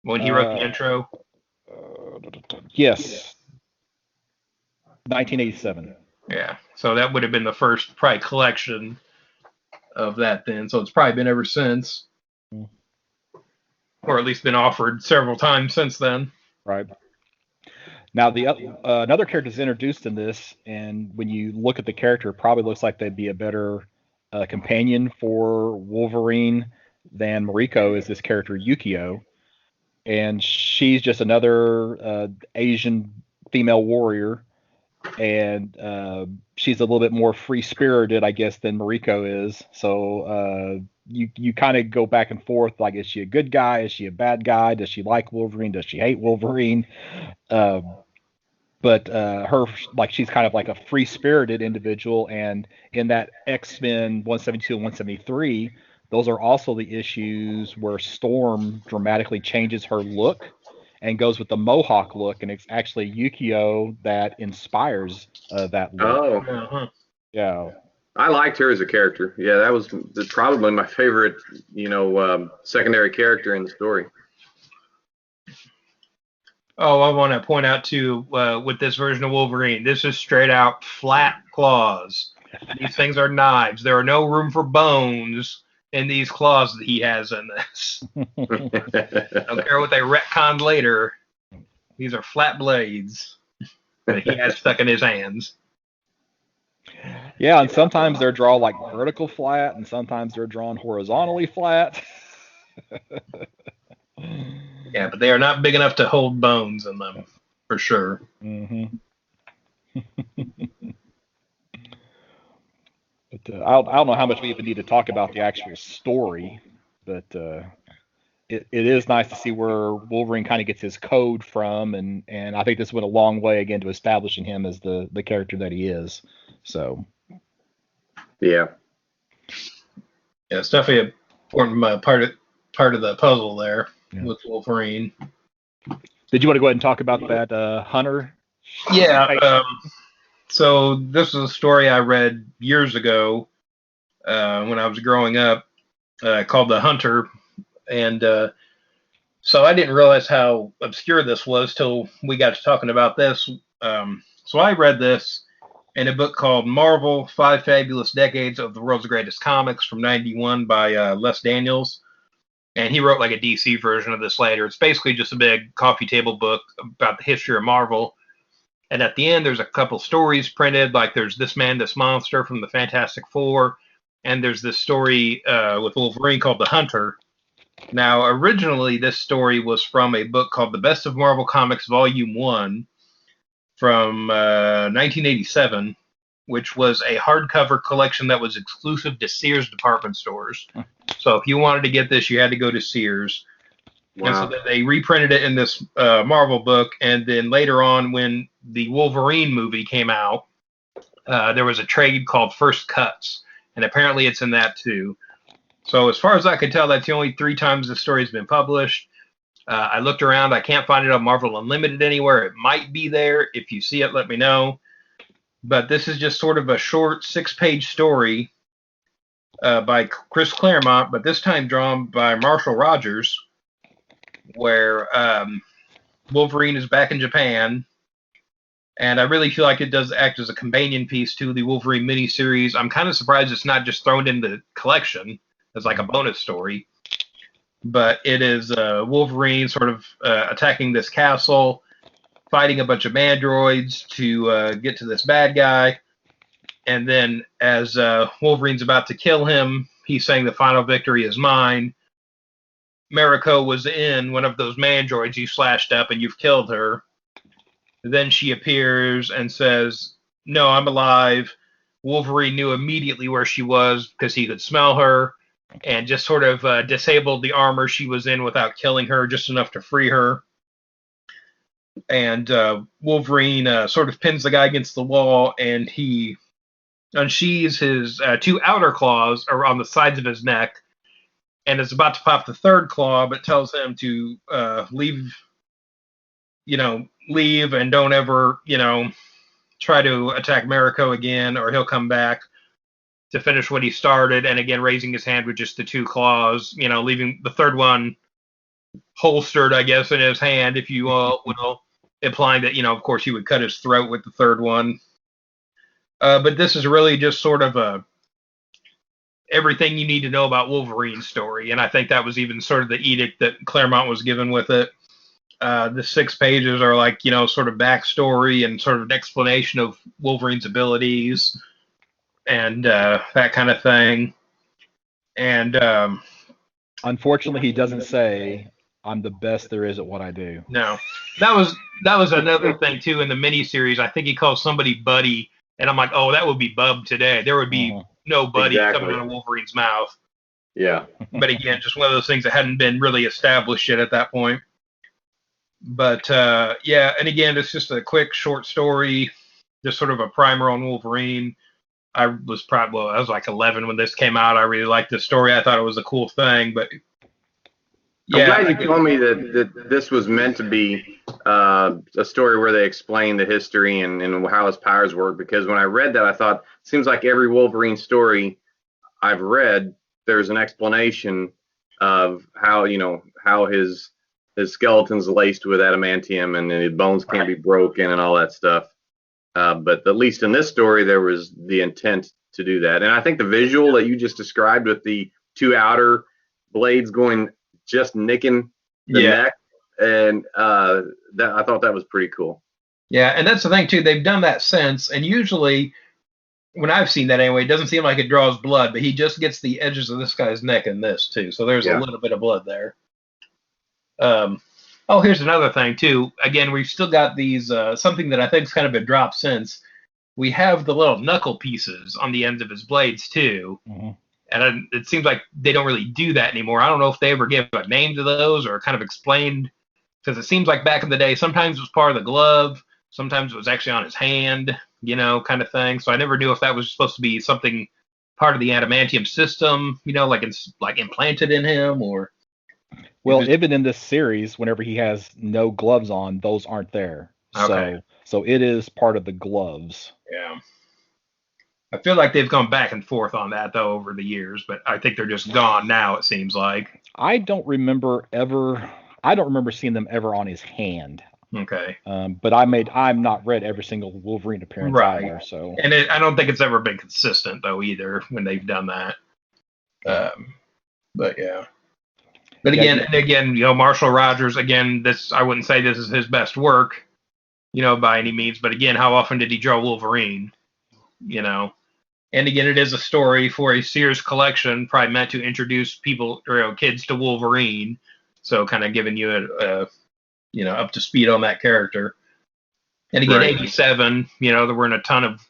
when he wrote the intro? Yes. 1987. Yeah, so that would have been the first probably collection of that then. So it's probably been ever since, or at least been offered several times since then. Right. Now, the another character is introduced in this, and when you look at the character, it probably looks like they'd be a better companion for Wolverine than Mariko is this character, Yukio. And she's just another Asian female warrior, and she's a little bit more free-spirited, I guess, than Mariko is. So you kind of go back and forth, like, is she a good guy? Is she a bad guy? Does she like Wolverine? Does she hate Wolverine? But her, like, she's kind of like a free-spirited individual, and in that X-Men 172 and 173, those are also the issues where Storm dramatically changes her look and goes with the Mohawk look, and it's actually Yukio that inspires that look. Oh, yeah. I liked her as a character. Yeah, that was probably my favorite, secondary character in the story. Oh, I want to point out too, with this version of Wolverine, this is straight out flat claws. These things are knives. There are no room for bones in these claws that he has in this. I don't care what they retconned later. These are flat blades that he has stuck in his hands. Yeah, and sometimes they're drawn like vertical flat, and sometimes they're drawn horizontally flat. Yeah, but they are not big enough to hold bones in them, for sure. Mm-hmm. But I don't know how much we even need to talk about the actual story, but it is nice to see where Wolverine kind of gets his code from, and I think this went a long way again to establishing him as the character that he is. So, yeah, it's definitely an important part of the puzzle there with Wolverine. Did you want to go ahead and talk about that Hunter? Yeah. So this is a story I read years ago when I was growing up, called The Hunter, and so I didn't realize how obscure this was till we got to talking about this. So I read this in a book called Marvel: 5 Fabulous Decades of the World's Greatest Comics from '91 by Les Daniels. And he wrote like a DC version of this later. It's basically just a big coffee table book about the history of Marvel. And at the end, there's a couple stories printed, like there's This Man, This Monster from the Fantastic Four. And there's this story with Wolverine called The Hunter. Now, originally, this story was from a book called The Best of Marvel Comics, Volume 1. from 1987, which was a hardcover collection that was exclusive to Sears department stores. So if you wanted to get this, you had to go to Sears. Wow. And so then they reprinted it in this Marvel book, and then later on, when the Wolverine movie came out, there was a trade called First Cuts, and apparently it's in that too. So as far as I can tell, that's the only 3 times the story has been published. I looked around. I can't find it on Marvel Unlimited anywhere. It might be there. If you see it, let me know. But this is just sort of a short 6-page story by Chris Claremont, but this time drawn by Marshall Rogers, where Wolverine is back in Japan. And I really feel like it does act as a companion piece to the Wolverine miniseries. I'm kind of surprised it's not just thrown in the collection as like a bonus story. But it is Wolverine sort of attacking this castle, fighting a bunch of mandroids to get to this bad guy. And then as Wolverine's about to kill him, he's saying the final victory is mine. Mariko was in one of those mandroids you slashed up and you've killed her. Then she appears and says, no, I'm alive. Wolverine knew immediately where she was because he could smell her, and just sort of disabled the armor she was in without killing her, just enough to free her. And Wolverine sort of pins the guy against the wall, and he unsheathes his 2 outer claws on the sides of his neck, and is about to pop the 3rd claw, but tells him to leave and don't ever, try to attack Mariko again, or he'll come back to finish what he started. And again, raising his hand with just the 2 claws, leaving the 3rd one holstered, I guess, in his hand, if you will, implying that, of course, he would cut his throat with the 3rd one. But this is really just sort of everything you need to know about Wolverine's story. And I think that was even sort of the edict that Claremont was given with it. The 6 pages are like, sort of backstory and sort of an explanation of Wolverine's abilities and that kind of thing. And unfortunately, he doesn't say, I'm the best there is at what I do. No. That was another thing, too, in the miniseries. I think he calls somebody Buddy, and I'm like, oh, that would be Bub today. There would be no Buddy coming out of Wolverine's mouth. Yeah. But again, just one of those things that hadn't been really established yet at that point. But yeah, and again, it's just a quick, short story, just sort of a primer on Wolverine. I was like 11 when this came out. I really liked this story. I thought it was a cool thing, but yeah. I'm glad you told me that this was meant to be a story where they explain the history and how his powers work, because when I read that, I thought, it seems like every Wolverine story I've read, there's an explanation of how his skeleton's laced with adamantium and his bones can't be broken and all that stuff. But at least in this story, there was the intent to do that. And I think the visual that you just described with the 2 outer blades going just nicking the neck, and that I thought that was pretty cool. Yeah, and that's the thing too. They've done that since, and usually when I've seen that anyway, it doesn't seem like it draws blood, but he just gets the edges of this guy's neck in this too. So there's a little bit of blood there. Here's another thing too. Again, we've still got these something that I think's kind of been dropped since. We have the little knuckle pieces on the ends of his blades too. Mm-hmm. And it seems like they don't really do that anymore. I don't know if they ever gave a name to those or kind of explained, because it seems like back in the day, sometimes it was part of the glove, sometimes it was actually on his hand, kind of thing. So I never knew if that was supposed to be something part of the adamantium system, like it's like implanted in him, or. Well, even in this series, whenever he has no gloves on, those aren't there. Okay. So it is part of the gloves. Yeah. I feel like they've gone back and forth on that, though, over the years, but I think they're just gone now, it seems like. I don't remember seeing them ever on his hand. Okay. But I'm not read every single Wolverine appearance either, so. And I don't think it's ever been consistent, though, either, when they've done that. But, yeah. But again, Marshall Rogers, again, I wouldn't say this is his best work, by any means. But again, how often did he draw Wolverine? And again, it is a story for a Sears collection, probably meant to introduce people or kids to Wolverine. So kind of giving you up to speed on that character. And again, Right. 87, there weren't a ton of,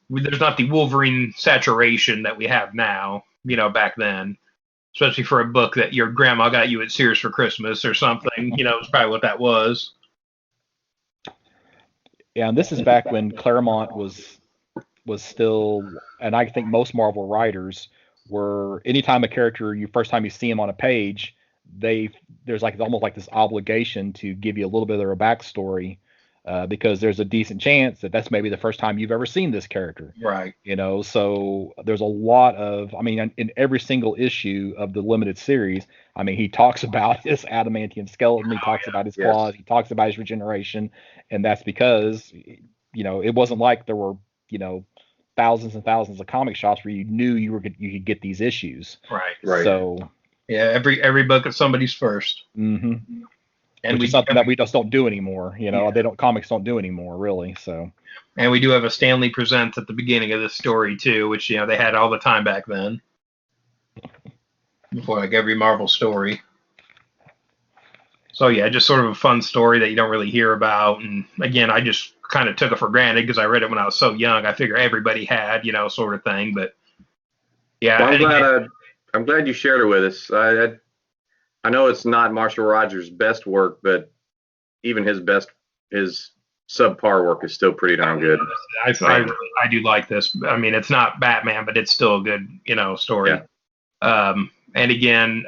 there's not the Wolverine saturation that we have now, back then, especially for a book that your grandma got you at Sears for Christmas or something, it's probably what that was. Yeah, and this is back when Claremont was still, and I think most Marvel writers were, anytime a character, first time you see him on a page, there's like almost like this obligation to give you a little bit of their backstory, because there's a decent chance that that's maybe the first time you've ever seen this character. Right. So there's a lot of, I mean, in every single issue of the limited series, I mean, he talks about his adamantium skeleton, he talks about his claws, he talks about his regeneration, and that's because, it wasn't like there were, thousands and thousands of comic shops where you knew you could get these issues. Right. So yeah, every book is somebody's first. Mm-hmm. And which is something that we just don't do anymore. Comics don't do anymore, really. So. And we do have a Stanley Presents at the beginning of the story too, which they had all the time back then. Before like every Marvel story. So yeah, just sort of a fun story that you don't really hear about. And again, I just kind of took it for granted because I read it when I was so young. I figure everybody had, sort of thing. But yeah, well, I'm glad you shared it with us. I know it's not Marshall Rogers' best work, but even his subpar work is still pretty darn good. I do like this. I mean, it's not Batman, but it's still a good, story. Yeah. And again,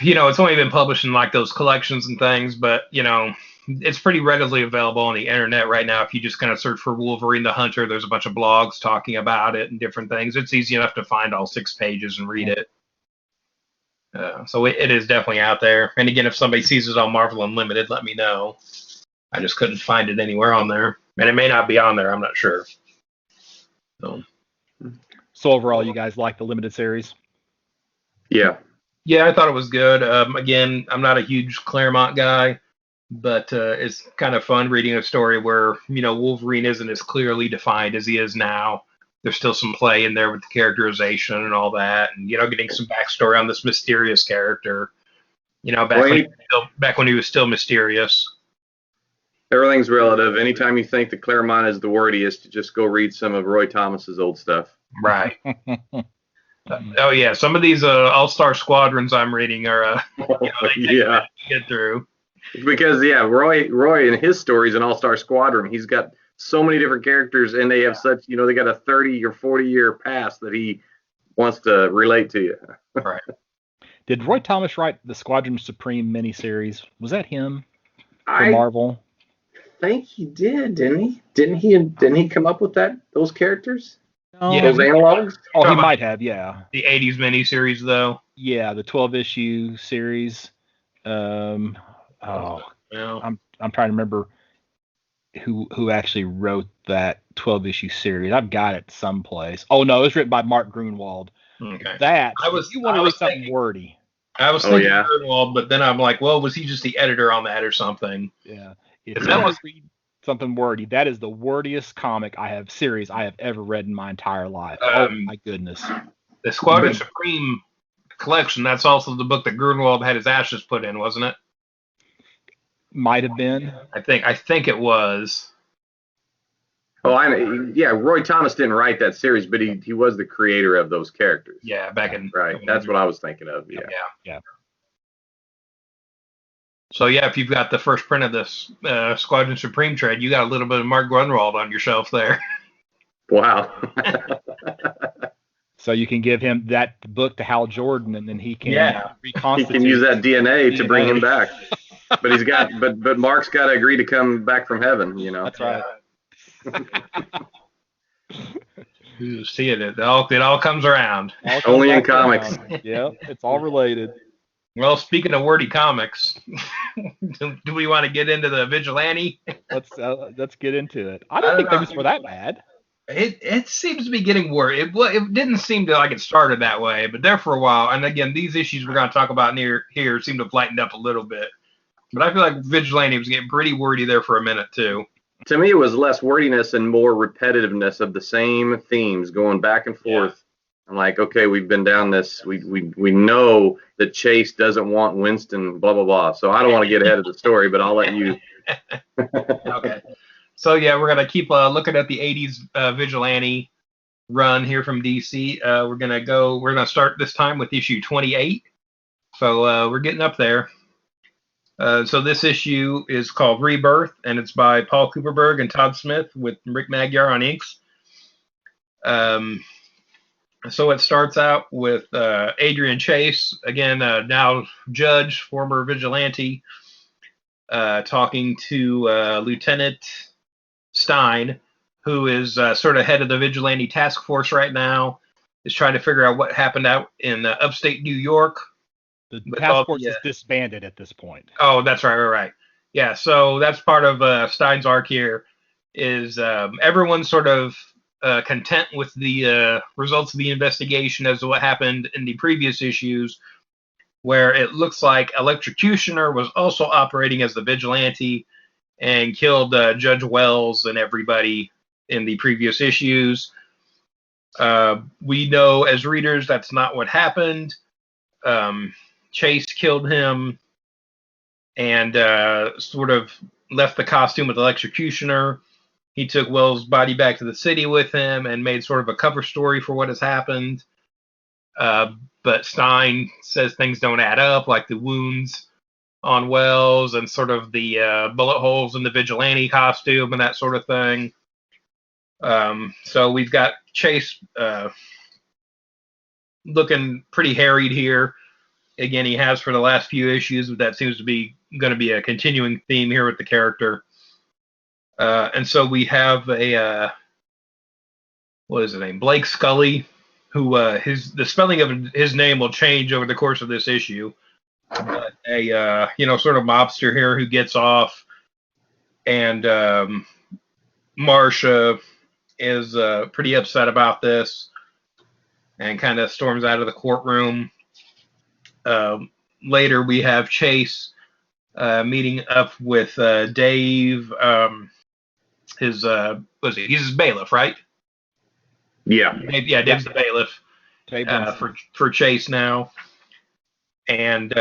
it's only been published in like those collections and things, but it's pretty readily available on the internet right now. If you just kind of search for Wolverine the Hunter, there's a bunch of blogs talking about it and different things. It's easy enough to find all 6 pages and read it. So it is definitely out there. And again, if somebody sees it on Marvel Unlimited, let me know. I just couldn't find it anywhere on there. And it may not be on there. I'm not sure. So overall, you guys like the limited series? Yeah. Yeah, I thought it was good. Again, I'm not a huge Claremont guy, but it's kind of fun reading a story where, Wolverine isn't as clearly defined as he is now. There's still some play in there with the characterization and all that, and getting some backstory on this mysterious character. Back when he was still mysterious. Everything's relative. Anytime you think that Claremont is the wordiest, just go read some of Roy Thomas's old stuff. Right. Oh yeah, some of these All-Star Squadrons I'm reading are get through. Because Roy in his stories in All-Star Squadron, he's got so many different characters, and they have such, they got a 30 or 40 year past that he wants to relate to you. Right. Did Roy Thomas write the Squadron Supreme miniseries? Was that him for Marvel? I think he did, didn't he? Didn't he come up with those characters? Yeah, those analogs? Oh, he might have, yeah. The 80s miniseries, though. Yeah, the 12-issue series. I'm trying to remember who actually wrote that 12-issue series. I've got it someplace. Oh no, it was written by Mark Grunwald. Okay. You want to read something wordy. I was thinking Grunwald, but then I'm like, well, was he just the editor on that or something? Yeah. If you want to read something wordy, that is the wordiest series I have ever read in my entire life. Oh my goodness. The Squadron Supreme collection, that's also the book that Grunwald had his ashes put in, wasn't it? Might have been. I think it was. Oh, Roy Thomas didn't write that series, but he was the creator of those characters. Yeah, back in. Right, that's what I was thinking of. Yeah. So yeah, if you've got the first print of this Squadron Supreme trade, you got a little bit of Mark Grunwald on your shelf there. Wow. So you can give him that book to Hal Jordan, and then he can reconstitute. He can use that DNA to bring him back. But but Mark's got to agree to come back from heaven. That's right. You see it. It all comes around. Only in comics. Yeah, it's all related. Well, speaking of wordy comics, do we want to get into the Vigilante? Let's get into it. I don't think things were that bad. It seems to be getting worse. It didn't seem to like it started that way, but there for a while. And again, these issues we're going to talk about near here seem to have lightened up a little bit. But I feel like Vigilante was getting pretty wordy there for a minute too. To me, it was less wordiness and more repetitiveness of the same themes going back and forth. Yeah. I'm like, okay, we've been down this. We know that Chase doesn't want Winston, blah, blah, blah. So I don't want to get ahead of the story, but I'll let you Okay. So yeah, we're gonna keep looking at the '80s Vigilante run here from DC. We're gonna start this time with issue 28. So we're getting up there. So this issue is called Rebirth, and it's by Paul Cooperberg and Todd Smith with Rick Magyar on inks. So it starts out with Adrian Chase, again, now judge, former vigilante, talking to Lieutenant Stein, who is sort of head of the vigilante task force right now, is trying to figure out what happened out in upstate New York. The task force is disbanded at this point. Oh, that's right. Yeah, so that's part of Stein's arc here, is everyone's sort of content with the results of the investigation as to what happened in the previous issues, where it looks like Electrocutioner was also operating as the vigilante and killed Judge Wells and everybody in the previous issues. We know as readers that's not what happened. Chase killed him and sort of left the costume with Electrocutioner. He took Wells' body back to the city with him and made sort of a cover story for what has happened. But Stein says things don't add up, like the wounds on Wells and sort of the bullet holes in the vigilante costume and that sort of thing. So we've got Chase looking pretty harried here. Again, he has for the last few issues, but that seems to be going to be a continuing theme here with the character. And so we have what is his name? Blake Scully, who the spelling of his name will change over the course of this issue. But a sort of mobster here who gets off, and Marcia is pretty upset about this and kind of storms out of the courtroom. Later, we have Chase meeting up with Dave. He's his bailiff, right? Yeah. Dave's the bailiff for Chase now. And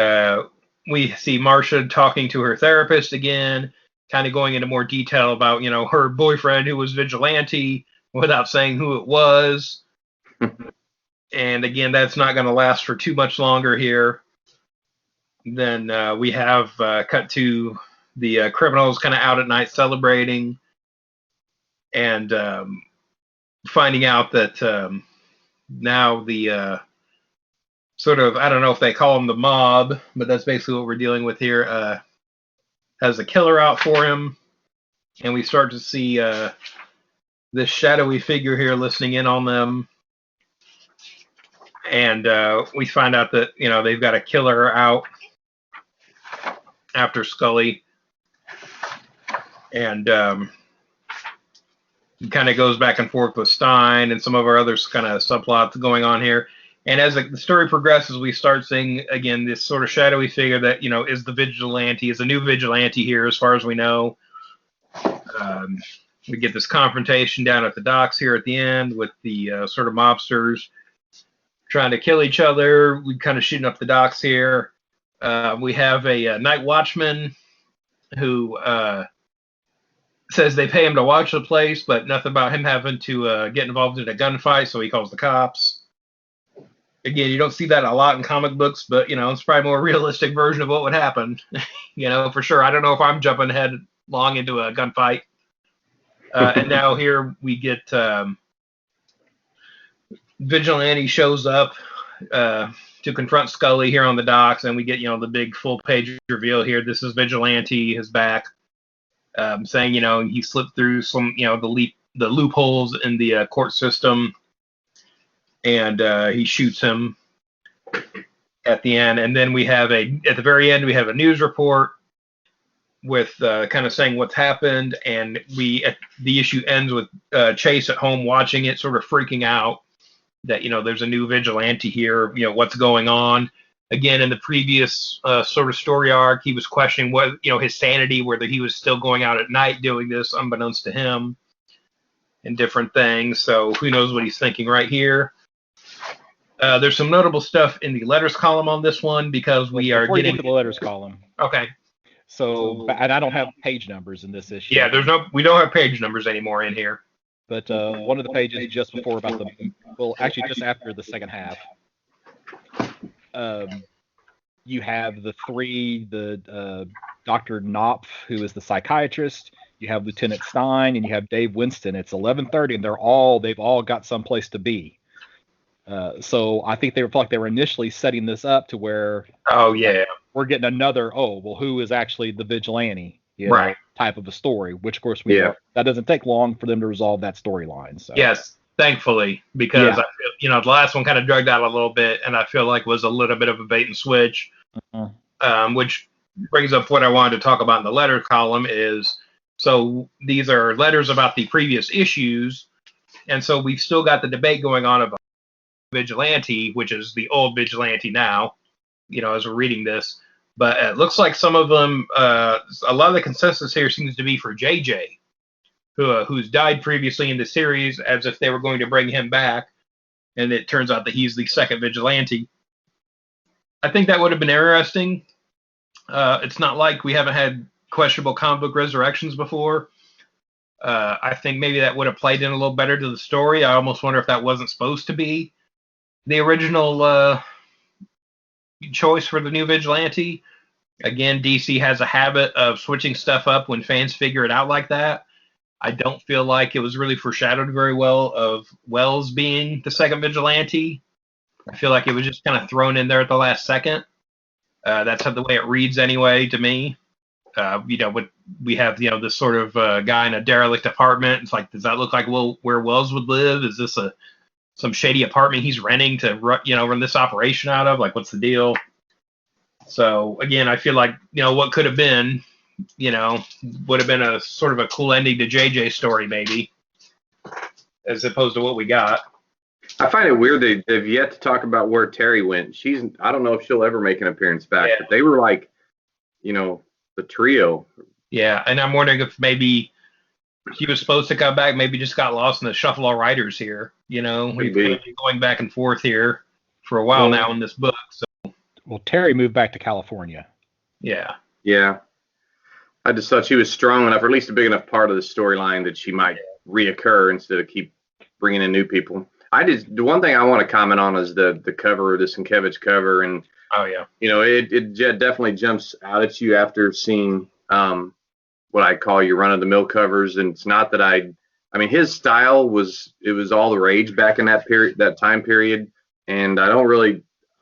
we see Marcia talking to her therapist again, kind of going into more detail about, her boyfriend who was vigilante without saying who it was. And again, that's not going to last for too much longer here. Then we have cut to the criminals kind of out at night celebrating and finding out that now the sort of, I don't know if they call him the mob, but that's basically what we're dealing with here, has a killer out for him. And we start to see this shadowy figure here listening in on them. And we find out that, they've got a killer out after Scully. And it kind of goes back and forth with Stein and some of our other kind of subplots going on here. And as the story progresses, we start seeing, again, this sort of shadowy figure that, is the vigilante, is a new vigilante here as far as we know. We get this confrontation down at the docks here at the end with the sort of mobsters trying to kill each other. We kind of shooting up the docks here. We have a night watchman who says they pay him to watch the place, but nothing about him having to get involved in a gunfight, so he calls the cops. Again, you don't see that a lot in comic books, but, it's probably a more realistic version of what would happen, for sure. I don't know if I'm jumping headlong into a gunfight. And now here we get Vigilante shows up to confront Scully here on the docks, and we get, the big full-page reveal here. This is Vigilante, his back, saying, he slipped through some, the loopholes in the court system, and he shoots him at the end. And then we have at the very end, we have a news report with kind of saying what's happened, and the issue ends with Chase at home watching it, sort of freaking out that, there's a new vigilante here, what's going on. Again, in the previous sort of story arc, he was questioning what, his sanity, whether he was still going out at night doing this unbeknownst to him and different things. So who knows what he's thinking right here. There's some notable stuff in the letters column on this one because we are Before getting you get to the letters column. Okay. So, and I don't have page numbers in this issue. Yeah, we don't have page numbers anymore in here. But one of the pages just before actually just after the second half, you have the Dr. Knopf, who is the psychiatrist. You have Lieutenant Stein, and you have Dave Winston. It's 11:30, and they've all got someplace to be. So I think they were initially setting this up to where, we're getting another, who is actually the vigilante, right, type of a story, which of course that doesn't take long for them to resolve that storyline. So yes, thankfully, because I feel, the last one kind of dragged out a little bit, and I feel like was a little bit of a bait and switch, which brings up what I wanted to talk about in the letter column is, so these are letters about the previous issues, and so we've still got the debate going on about Vigilante, which is the old Vigilante now, as we're reading this. But it looks like some of them, a lot of the consensus here seems to be for JJ, who's died previously in the series, as if they were going to bring him back, and it turns out that he's the second Vigilante. I think that would have been interesting. It's not like we haven't had questionable comic book resurrections before. I think maybe that would have played in a little better to the story. I almost wonder if that wasn't supposed to be the original choice for the new Vigilante. Again, DC has a habit of switching stuff up when fans figure it out like that. I don't feel like it was really foreshadowed very well of Wells being the second Vigilante. I feel like it was just kind of thrown in there at the last second. That's the way it reads anyway to me. We have this sort of guy in a derelict apartment. It's like, does that look like where Wells would live? Is this some shady apartment he's renting to run this operation out of? Like, what's the deal? So again, I feel like what could have been, would have been a sort of a cool ending to JJ's story maybe, as opposed to what we got. I find it weird they've yet to talk about where Terry went. I don't know if she'll ever make an appearance back, but they were like, the trio. Yeah, and I'm wondering if maybe he was supposed to come back, maybe just got lost in the shuffle of writers here. We've been going back and forth here for a while now in this book. So. Well, Terry moved back to California. Yeah. Yeah. I just thought she was strong enough, or at least a big enough part of the storyline that she might reoccur instead of keep bringing in new people. The one thing I want to comment on is the cover, the Sienkiewicz cover, and it definitely jumps out at you after seeing what I call your run-of-the-mill covers. And it's not that I mean, his style was all the rage back in that time period, and I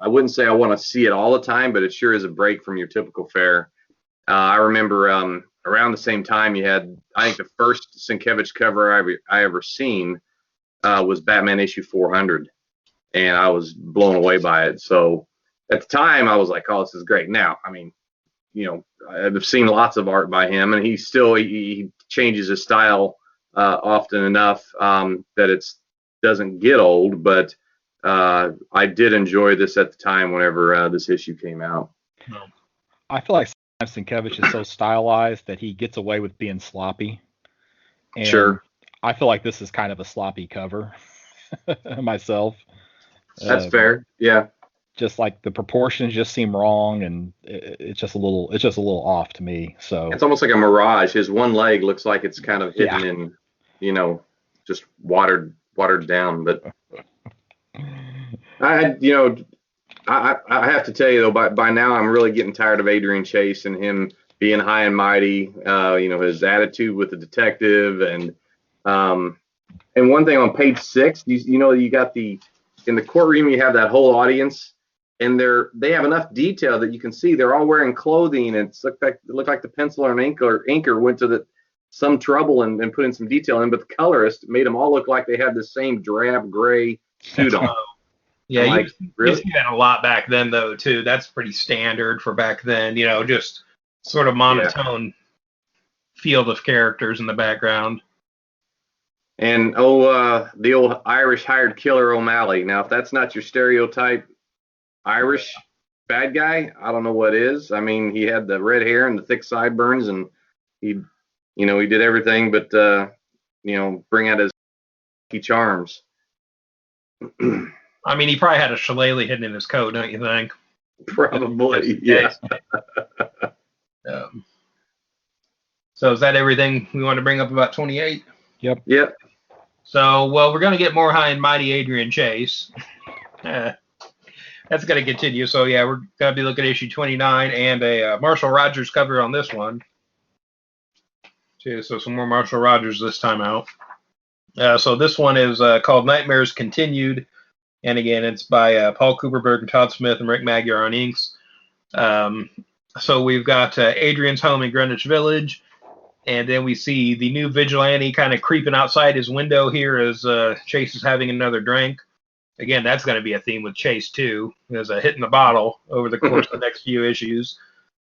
wouldn't say I want to see it all the time, but it sure is a break from your typical fare. I remember around the same time you had, I think the first Sienkiewicz cover I ever seen was Batman issue 400, and I was blown away by it. So at the time I was like, oh, this is great. Now, I mean, I've seen lots of art by him, and he changes his style often enough that it doesn't get old, but I did enjoy this at the time whenever this issue came out. I feel like Sienkiewicz is so stylized that he gets away with being sloppy. And sure. I feel like this is kind of a sloppy cover myself. That's fair. Yeah. Just like the proportions just seem wrong, and it's just a little off to me. So it's almost like a mirage. His one leg looks like it's kind of hidden in, just watered down. But I have to tell you though, by now I'm really getting tired of Adrian Chase and him being high and mighty. His attitude with the detective, and one thing on page 6, you got in the courtroom, you have that whole audience, and they have enough detail that you can see they're all wearing clothing, and it looked like the penciler and inker went to some trouble and put in some detail in, but the colorist made them all look like they had the same drab gray suit on. Yeah, you see that a lot back then, though, too. That's pretty standard for back then, just sort of monotone field of characters in the background. And, the old Irish hired killer O'Malley. Now, if that's not your stereotype Irish bad guy, I don't know what is. I mean, he had the red hair and the thick sideburns, and he did everything but, bring out his charms. I mean, he probably had a shillelagh hidden in his coat, don't you think? Probably, yeah. So is that everything we want to bring up about 28? Yep. Yep. So, well, we're going to get more high and mighty Adrian Chase. That's going to continue. So, yeah, we're going to be looking at issue 29 and a Marshall Rogers cover on this one. Too. So some more Marshall Rogers this time out. So this one is called Nightmares Continued. And again, it's by Paul Cooperberg and Todd Smith and Rick Magyar on inks. So we've got Adrian's home in Greenwich Village. And then we see the new vigilante kind of creeping outside his window here as Chase is having another drink. Again, that's going to be a theme with Chase, too, as hitting the bottle over the course of the next few issues.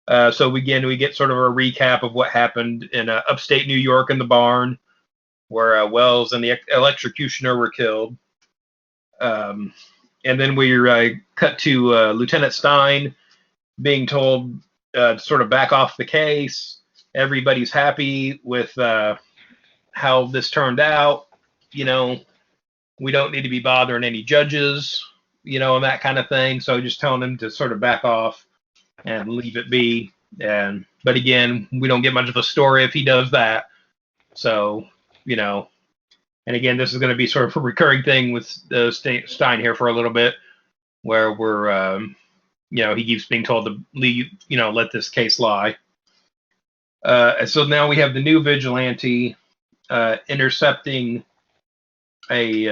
So again, we get sort of a recap of what happened in upstate New York in the barn, where Wells and the electrocutioner were killed. And then we cut to Lieutenant Stein being told to sort of back off the case. Everybody's happy with how this turned out. You know, we don't need to be bothering any judges, you know, and that kind of thing. So just telling them to sort of back off and leave it be. But again, we don't get much of a story if he does that. So, you know, and again, this is going to be sort of a recurring thing with Stein here for a little bit, where we're, you know, he keeps being told to leave, you know, let this case lie. So now we have the new vigilante intercepting a,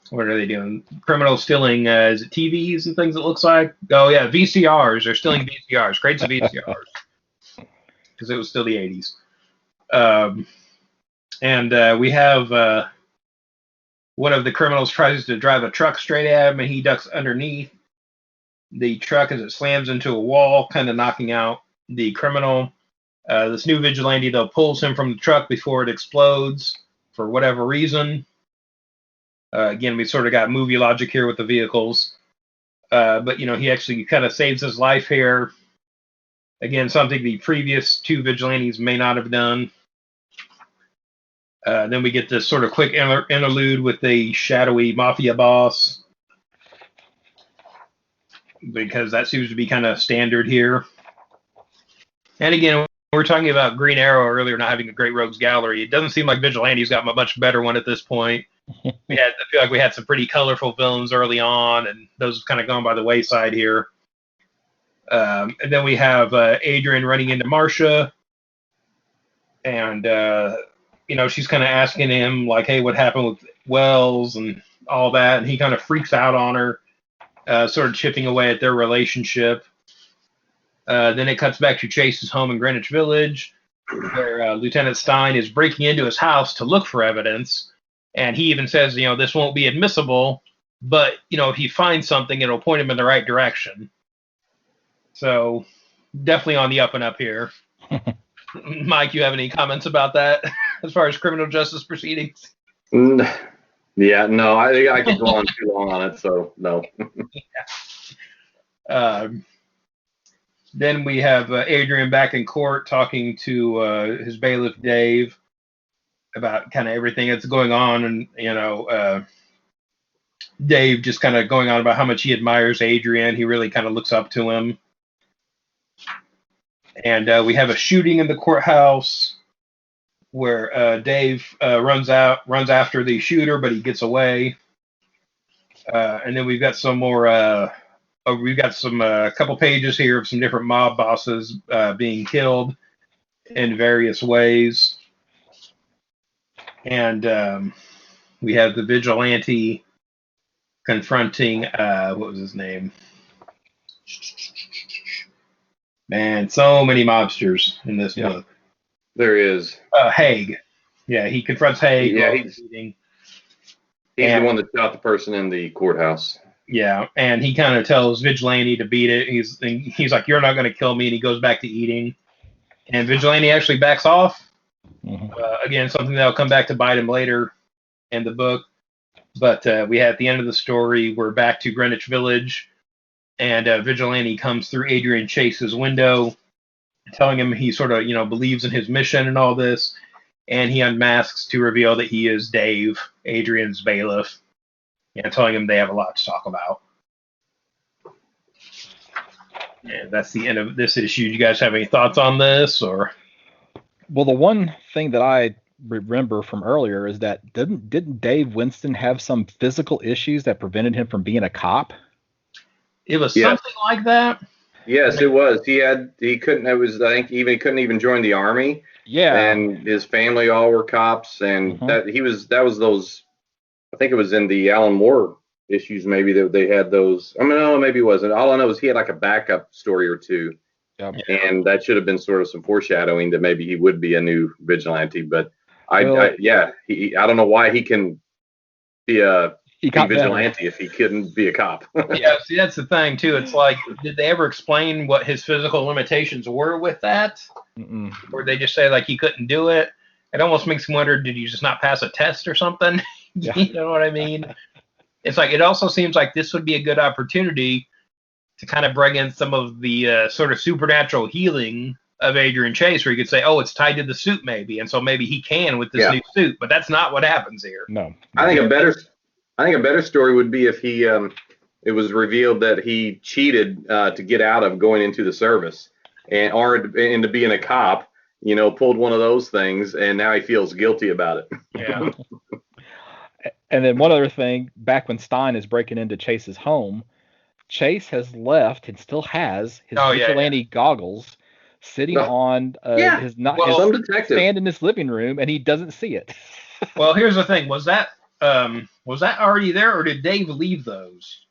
what are they doing? Criminals stealing is it TVs and things, it looks like. Oh, yeah, VCRs. They're stealing VCRs, crates of VCRs, because it was still the 80s. And we have one of the criminals tries to drive a truck straight at him, and he ducks underneath the truck as it slams into a wall, kind of knocking out the criminal. This new vigilante, though, pulls him from the truck before it explodes for whatever reason. Again, we sort of got movie logic here with the vehicles. But, you know, he actually kind of saves his life here. Again, something the previous two vigilantes may not have done. Then we get this sort of quick interlude with the shadowy mafia boss, because that seems to be kind of standard here. And again, we were talking about Green Arrow earlier not having a great rogues gallery. It doesn't seem like Vigilante's got a much better one at this point. I feel like we had some pretty colorful villains early on, and those have kind of gone by the wayside here. And then we have Adrian running into Marcia, and you know, she's kind of asking him like, "Hey, what happened with Wells and all that?" And he kind of freaks out on her, sort of chipping away at their relationship. Then it cuts back to Chase's home in Greenwich Village, where Lieutenant Stein is breaking into his house to look for evidence. And he even says, you know, this won't be admissible, but, you know, if he finds something, it'll point him in the right direction. So definitely on the up and up here. Mike, you have any comments about that as far as criminal justice proceedings? Yeah, no, I think I could go on too long on it, so no. Yeah. Then we have Adrian back in court talking to his bailiff, Dave, about kind of everything that's going on. And, you know, Dave just kind of going on about how much he admires Adrian. He really kind of looks up to him. And we have a shooting in the courthouse where Dave runs after the shooter, but he gets away. And then we've got some more... we've got some couple pages here of some different mob bosses being killed in various ways. And we have the vigilante confronting, what was his name? Man, so many mobsters in this book. There is. Haig. Yeah, he confronts Haig. Yeah, he's the one that shot the person in the courthouse. Yeah, and he kind of tells Vigilante to beat it. He's like, "You're not going to kill me," and he goes back to eating. And Vigilante actually backs off. Again, something that'll come back to bite him later in the book. But we had at the end of the story, we're back to Greenwich Village, and Vigilante comes through Adrian Chase's window, telling him he sort of, you know, believes in his mission and all this, and he unmasks to reveal that he is Dave, Adrian's bailiff. And telling him they have a lot to talk about. And that's the end of this issue. Do you guys have any thoughts on this, or? Well, the one thing that I remember from earlier is that didn't Dave Winston have some physical issues that prevented him from being a cop? It was Yes. something like that. Yes, it was. He couldn't. It was. I think even he couldn't even join the army. Yeah. And his family all were cops, and that was those. I think it was in the Alan Moore issues maybe that they had those. I mean, no, maybe it wasn't. All I know is he had like a backup story or two, Yep. and that should have been sort of some foreshadowing that maybe he would be a new vigilante. But I don't know why he can be vigilante if he couldn't be a cop. Yeah, see, that's the thing too. It's like, did they ever explain what his physical limitations were with that, or they just say like he couldn't do it? It almost makes me wonder, did he just not pass a test or something? Yeah. You know what I mean? It's like, it also seems like this would be a good opportunity to kind of bring in some of the sort of supernatural healing of Adrian Chase, where you could say, oh, it's tied to the suit maybe, and so maybe he can with this new suit. But that's not what happens here. No. I think a better story would be if he it was revealed that he cheated to get out of going into the service or into being a cop, pulled one of those things, and now he feels guilty about it. Yeah. And then one other thing, back when Stein is breaking into Chase's home, Chase has left and still has his vigilante goggles sitting on his stand in his living room, and he doesn't see it. Well, here's the thing: was that already there, or did Dave leave those?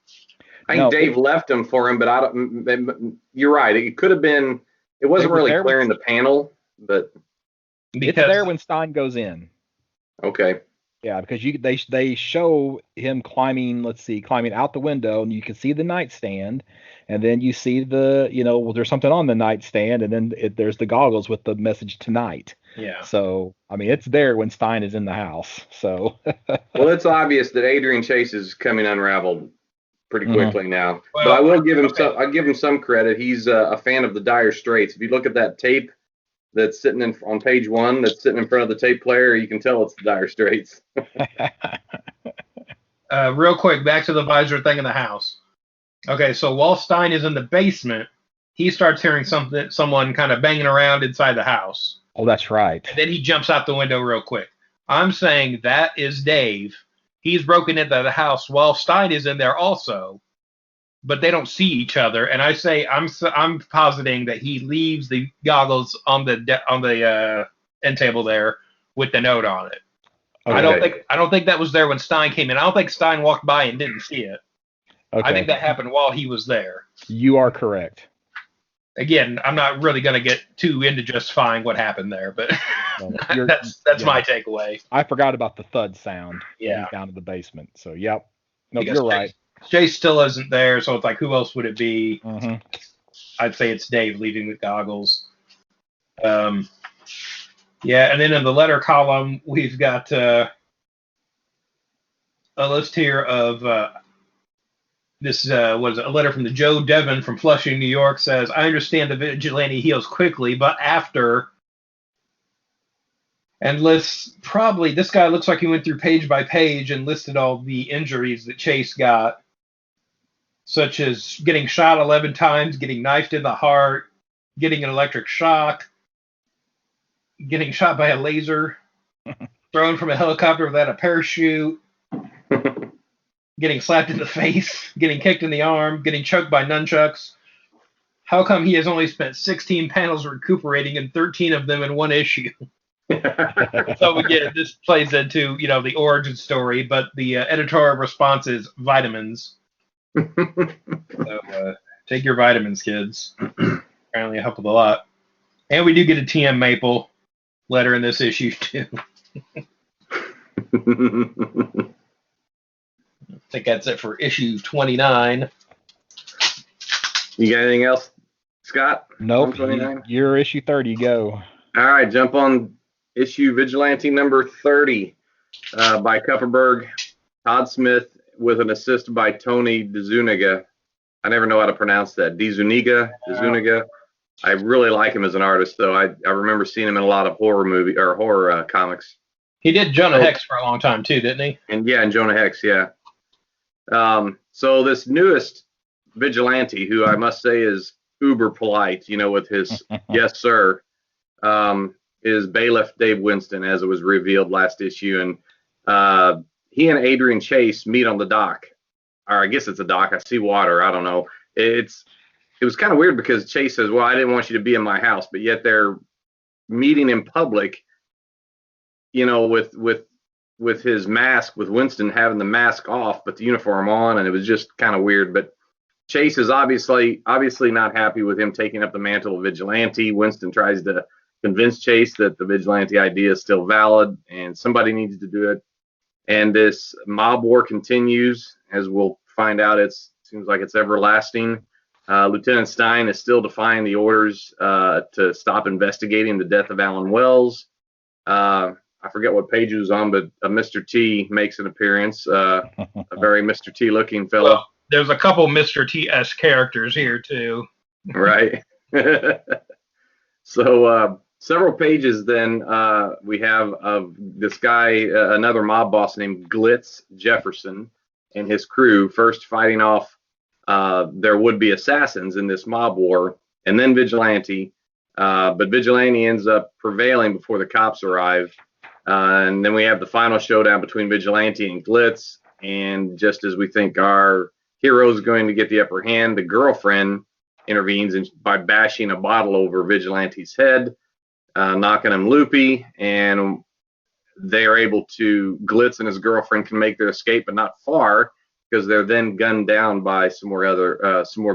I think Dave left them for him, but I don't. You're right. It could have been. It wasn't really clearing the panel, but it's there when Stein goes in. Okay. Yeah, because they show him climbing out the window, and you can see the nightstand, and then you see there's something on the nightstand, and then there's the goggles with the message tonight. Yeah. So, I mean, it's there when Stein is in the house. So. Well, it's obvious that Adrian Chase is coming unraveled pretty quickly now. Well, but I will give him I'll give him some credit. He's a fan of the Dire Straits. If you look at that tape that's sitting on page 1, that's sitting in front of the tape player, you can tell it's the Dire Straits. Real quick, back to the visor thing in the house. Okay, so while Stein is in the basement, he starts hearing someone kind of banging around inside the house. Oh, that's right. And then he jumps out the window real quick. I'm saying that is Dave. He's broken into the house while Stein is in there also, but they don't see each other. And I say I'm positing that he leaves the goggles on the end table there with the note on it. Okay. I don't think that was there when Stein came in. I don't think Stein walked by and didn't see it. Okay. I think that happened while he was there. You are correct. Again, I'm not really going to get too into justifying what happened there, but that's my takeaway. I forgot about the thud sound. Yeah. Down in the basement. So, yep. No, you're right. Chase still isn't there, so it's like, who else would it be? Mm-hmm. I'd say it's Dave leaving with goggles. Yeah, and then in the letter column, we've got a list here of this was a letter from the Joe Devon from Flushing, New York, says, I understand the vigilante heals quickly, but after... And lists probably, this guy looks like he went through page by page and listed all the injuries that Chase got, such as getting shot 11 times, getting knifed in the heart, getting an electric shock, getting shot by a laser, thrown from a helicopter without a parachute, getting slapped in the face, getting kicked in the arm, getting choked by nunchucks. How come he has only spent 16 panels recuperating and 13 of them in one issue? So again, this plays into the origin story, but the editorial response is vitamins. So take your vitamins, kids. Apparently, it helped a lot. And we do get a TM Maple letter in this issue too. I think that's it for issue 29. You got anything else, Scott? Nope. Your issue 30. Go. All right, jump on issue Vigilante number 30 by Kupperberg, Todd Smith, with an assist by Tony DeZuniga. I never know how to pronounce that. DeZuniga. I really like him as an artist, though. I remember seeing him in a lot of horror comics. He did Jonah Hex for a long time too, didn't he? And Jonah Hex, yeah. So this newest vigilante, who I must say is uber polite, with his yes sir, is Bailiff Dave Winston, as it was revealed last issue, and he and Adrian Chase meet on the dock, or I guess it's a dock. I see water. I don't know. It was kind of weird because Chase says, "Well, I didn't want you to be in my house," but yet they're meeting in public, with his mask, with Winston having the mask off but the uniform on, and it was just kind of weird. But Chase is obviously not happy with him taking up the mantle of Vigilante. Winston tries to convince Chase that the Vigilante idea is still valid and somebody needs to do it. And this mob war continues, as we'll find out. It seems like it's everlasting. Lieutenant Stein is still defying the orders to stop investigating the death of Alan Wells. I forget what page it was on, but Mr. T makes an appearance, a very Mr. T looking fellow. Well, there's a couple Mr. T-esque characters here, too. Right. So several pages then we have of this guy, another mob boss named Glitz Jefferson, and his crew first fighting off their would-be assassins in this mob war, and then Vigilante. But Vigilante ends up prevailing before the cops arrive. And then we have the final showdown between Vigilante and Glitz. And just as we think our hero is going to get the upper hand, the girlfriend intervenes by bashing a bottle over Vigilante's head, knocking him loopy. And they are able to, Glitz and his girlfriend can make their escape, but not far, because they're then gunned down by some more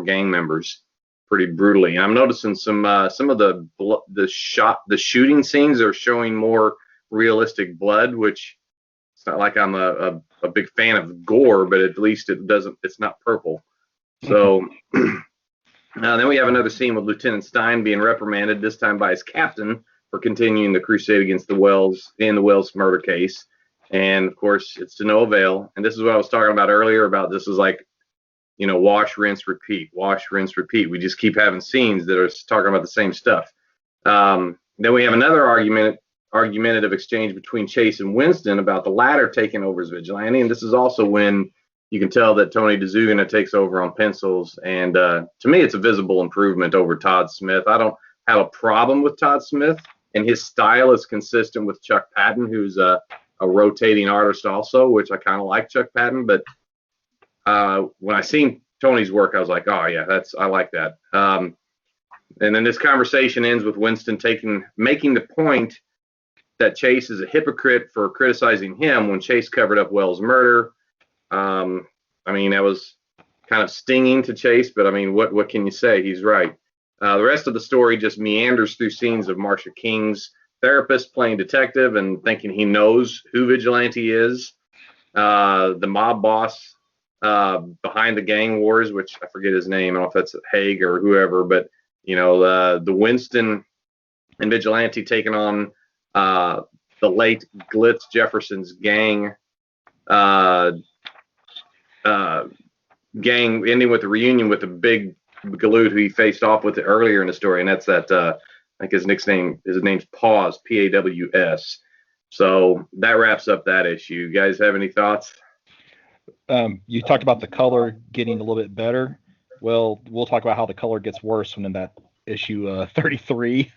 gang members pretty brutally. And I'm noticing some of the shooting scenes are showing more realistic blood, which it's not like I'm a big fan of gore, but at least it's not purple. So then we have another scene with Lieutenant Stein being reprimanded, this time by his captain, for continuing the crusade against the Wells murder case. And of course, it's to no avail. And this is what I was talking about earlier about this is like, wash, rinse, repeat, wash, rinse, repeat. We just keep having scenes that are talking about the same stuff. Then we have another argumentative exchange between Chase and Winston about the latter taking over as Vigilante. And this is also when you can tell that Tony DeZugna takes over on pencils. And to me, it's a visible improvement over Todd Smith. I don't have a problem with Todd Smith, and his style is consistent with Chuck Patton, who's a rotating artist also, which I kind of like Chuck Patton. But when I seen Tony's work, I was like, oh yeah, I like that. And then this conversation ends with Winston making the point that Chase is a hypocrite for criticizing him when Chase covered up Wells' murder. That was kind of stinging to Chase, but what can you say? He's right. The rest of the story just meanders through scenes of Marcia King's therapist playing detective and thinking he knows who Vigilante is. The mob boss behind the gang wars, which I forget his name. I don't know if that's Haig or whoever, but the Winston and Vigilante taking on the late Glitz Jefferson's gang ending with a reunion with the big galoot who he faced off with earlier in the story, and that's that I think his name's Paws, Paws. So that wraps up that issue. You guys have any thoughts? You talked about the color getting a little bit better. Well, we'll talk about how the color gets worse when in that issue 33.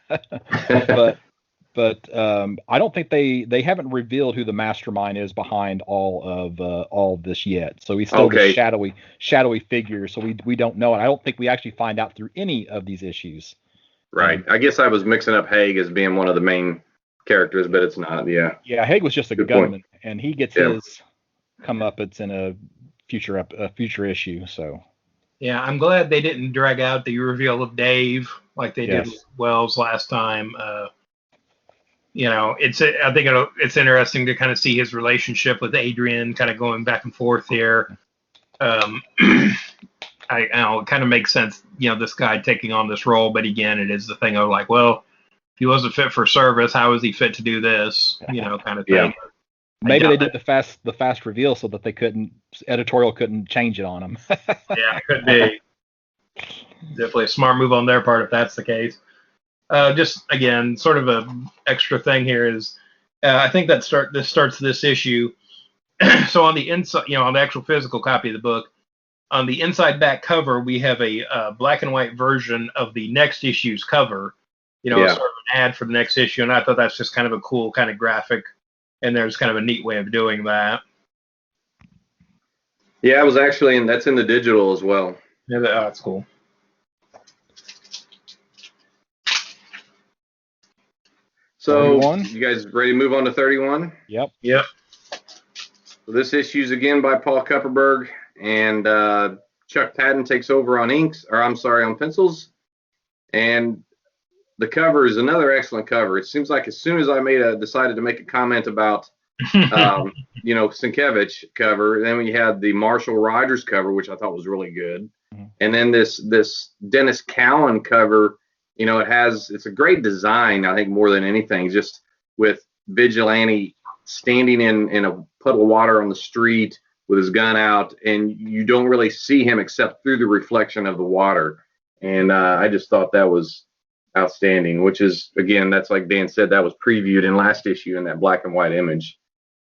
But I don't think they haven't revealed who the mastermind is behind all of this yet. So he's still the shadowy figure. So we don't know, and I don't think we actually find out through any of these issues. Right. I guess I was mixing up Haig as being one of the main characters, but it's not. Yeah. Yeah. Haig was just a gunman, and he gets his comeuppance in a future issue. So. Yeah, I'm glad they didn't drag out the reveal of Dave like they did with Wells last time. I think it's interesting to kind of see his relationship with Adrian kind of going back and forth here. It kind of makes sense, this guy taking on this role, but again, it is the thing of like, well, if he wasn't fit for service, how is he fit to do this? Kind of thing. Yeah. Maybe they did the fast reveal so that editorial couldn't change it on him. Yeah, it could be. Definitely a smart move on their part if that's the case. Just again, sort of a extra thing here is, I think that starts this issue. So on the inside, on the actual physical copy of the book, on the inside back cover, we have a black and white version of the next issue's cover, sort of an ad for the next issue, and I thought that's just kind of a cool kind of graphic, and there's kind of a neat way of doing that. Yeah, it was actually, and that's in the digital as well. Yeah, that's cool. So 31? You guys ready to move on to 31? Yep. So this issue's again by Paul Kupperberg, and Chuck Padden takes over on on pencils. And the cover is another excellent cover. It seems like as soon as I decided to make a comment about Sienkiewicz cover, then we had the Marshall Rogers cover, which I thought was really good. Mhm. And then this Dennis Cowan cover, it's a great design, I think, more than anything, just with Vigilante standing in a puddle of water on the street with his gun out, and you don't really see him except through the reflection of the water. And I just thought that was outstanding, which is, again, that's like Dan said, that was previewed in last issue in that black and white image.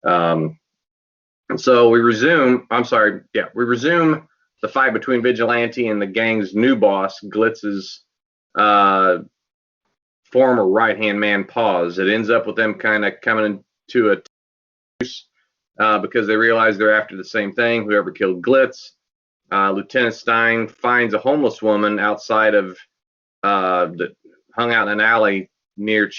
So we resume the fight between Vigilante and the gang's new boss, Glitz's former right-hand man, Paws. It ends up with them kind of coming into a truce because they realize they're after the same thing, whoever killed Glitz. Lieutenant Stein finds a homeless woman outside of that hung out in an alley near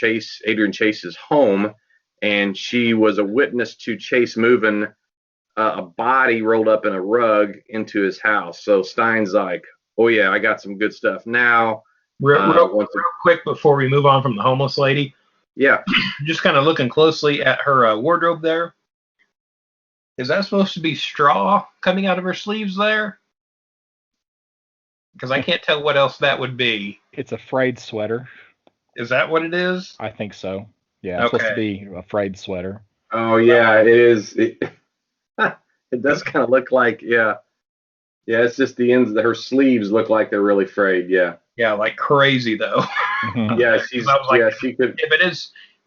Adrian Chase's home, and she was a witness to Chase moving a body rolled up in a rug into his house. So Stein's like, oh yeah, I got some good stuff now. Real quick before we move on from the homeless lady. Yeah. Just kind of looking closely at her wardrobe there. Is that supposed to be straw coming out of her sleeves there? Because I can't tell what else that would be. It's a frayed sweater. Is that what it is? I think so. Yeah, it's supposed to be a frayed sweater. Oh yeah, it is. It does kind of look like, yeah. It's just the ends. Her sleeves look like they're really frayed. Yeah. Yeah, like crazy though. Yeah, she could.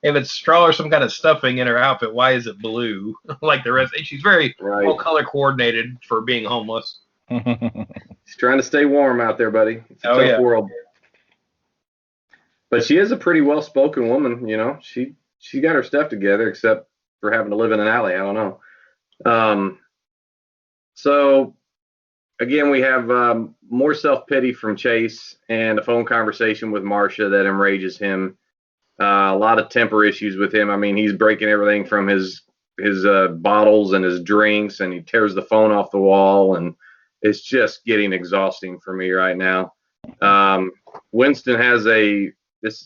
If it's straw or some kind of stuffing in her outfit, why is it blue? Like the rest, she's very well color coordinated for being homeless. She's trying to stay warm out there, buddy. It's a tough world. But she is a pretty well-spoken woman. She got her stuff together, except for having to live in an alley. I don't know. So again, we have more self-pity from Chase and a phone conversation with Marcia that enrages him. A lot of temper issues with him. I mean, he's breaking everything from his bottles and his drinks, and he tears the phone off the wall, and it's just getting exhausting for me right now. Winston has a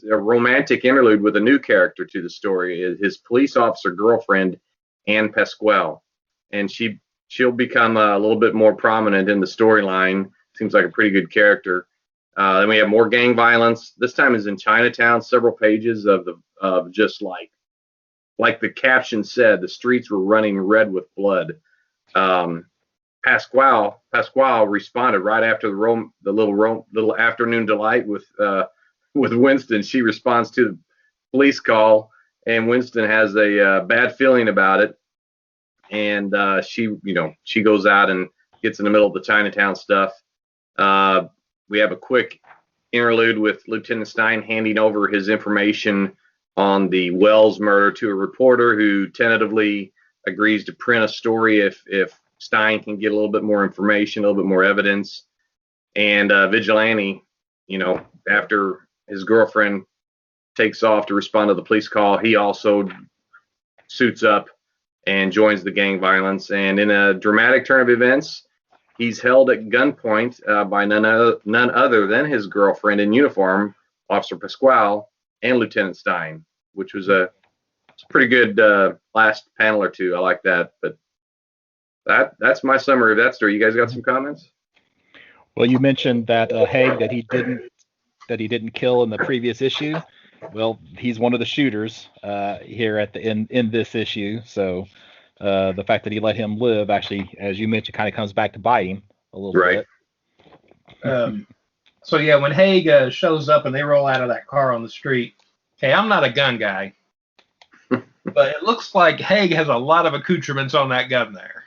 romantic interlude with a new character to the story, his police officer girlfriend, Anne Pasquale, and she'll become a little bit more prominent in the storyline. Seems like a pretty good character. Then we have more gang violence. This time is in Chinatown. Several pages of just like the caption said, the streets were running red with blood. Pasquale responded right after the little afternoon delight with Winston. She responds to the police call, and Winston has a bad feeling about it. And she goes out and gets in the middle of the Chinatown stuff. We have a quick interlude with Lieutenant Stein handing over his information on the Wells murder to a reporter who tentatively agrees to print a story if Stein can get a little bit more information, a little bit more evidence. And Vigilante, after his girlfriend takes off to respond to the police call, he also suits up and joins the gang violence. And in a dramatic turn of events, he's held at gunpoint by none other than his girlfriend in uniform, Officer Pasquale, and Lieutenant Stein, which was a pretty good last panel or two. I like that. But that's my summary of that story. You guys got some comments? Well, you mentioned that Haig that he didn't kill in the previous issue. Well, he's one of the shooters here at the in this issue. So the fact that he let him live actually, as you mentioned, kind of comes back to bite him a little bit. So yeah, when Haig shows up and they roll out of that car on the street, okay, I'm not a gun guy, but it looks like Haig has a lot of accoutrements on that gun there.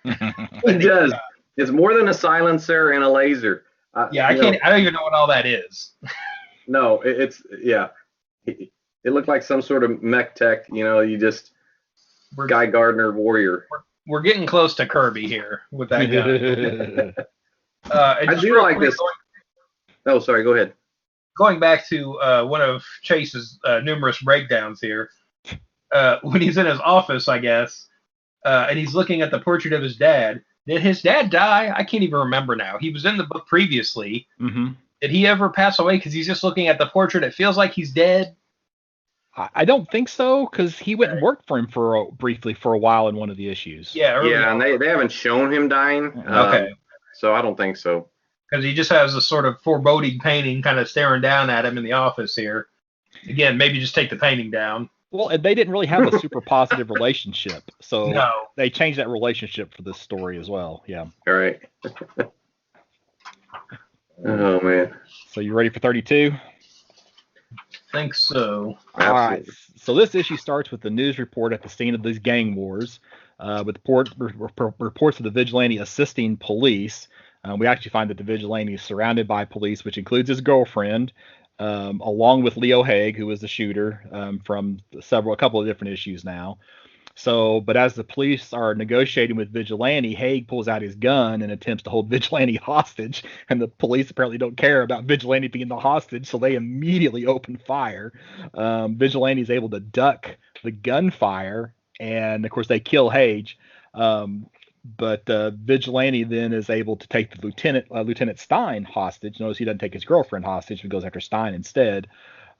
It does. It's more than a silencer and a laser. I don't even know what all that is. No, it's It looked like some sort of mech tech, you just Guy Gardner warrior. We're getting close to Kirby here with that gun. I do like this. Oh, sorry. Go ahead. Going back to one of Chase's numerous breakdowns here, when he's in his office, I guess, and he's looking at the portrait of his dad. Did his dad die? I can't even remember now. He was in the book previously. Mm-hmm. Did he ever pass away? Because he's just looking at the portrait. It feels like he's dead. I don't think so, because he went and worked for him briefly for a while in one of the issues. Yeah, and they haven't shown him dying. Okay. So I don't think so. Because he just has a sort of foreboding painting kind of staring down at him in the office here. Again, maybe just take the painting down. Well, and they didn't really have a super positive relationship, so No. they changed that relationship for this story as well. Yeah. All right. Oh, man. So you ready for 32? Think so. Absolutely. All right. So this issue starts with the news report at the scene of these gang wars, with reports of the vigilante assisting police. We actually find that the vigilante is surrounded by police, which includes his girlfriend, along with Leo Haig, who was the shooter from a couple of different issues now. So, but as the police are negotiating with Vigilante, Haig pulls out his gun and attempts to hold Vigilante hostage, and the police apparently don't care about Vigilante being the hostage, so they immediately open fire. Vigilante is able to duck the gunfire, and of course they kill Haig. But Vigilante then is able to take the Lieutenant Stein hostage. Notice he doesn't take his girlfriend hostage, but goes after Stein instead.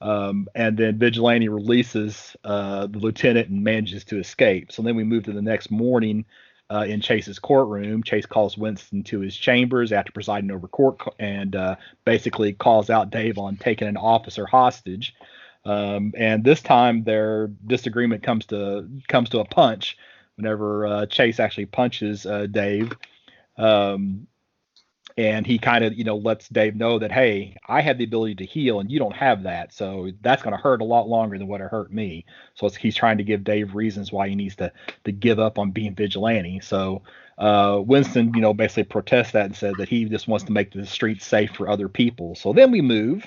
And then Vigilante releases the lieutenant and manages to escape. So then we move to the next morning in Chase's courtroom. Chase calls Winston to his chambers after presiding over court and basically calls out Dave on taking an officer hostage. And this time their disagreement comes to a punch whenever Chase actually punches Dave. And he kind of, lets Dave know that, hey, I have the ability to heal and you don't have that. So that's going to hurt a lot longer than what it hurt me. So he's trying to give Dave reasons why he needs to give up on being vigilante. So Winston, basically protests that and says that he just wants to make the streets safe for other people. So then we move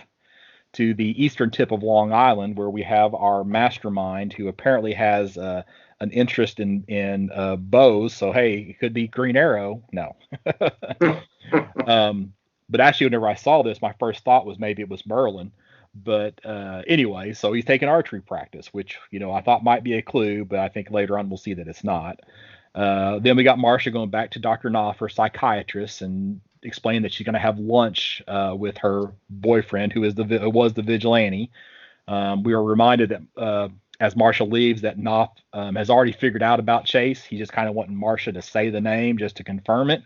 to the eastern tip of Long Island, where we have our mastermind, who apparently has an interest in bows. So, hey, it could be Green Arrow. No. But actually, whenever I saw this, my first thought was maybe it was Merlin. But anyway, so he's taking archery practice, which, I thought might be a clue, but I think later on we'll see that it's not. Then we got Marcia going back to Dr. Knopf, her psychiatrist, and explaining that she's going to have lunch with her boyfriend, who was the vigilante. We are reminded that as Marcia leaves, that Knopf has already figured out about Chase. He's just kind of wanting Marcia to say the name just to confirm it.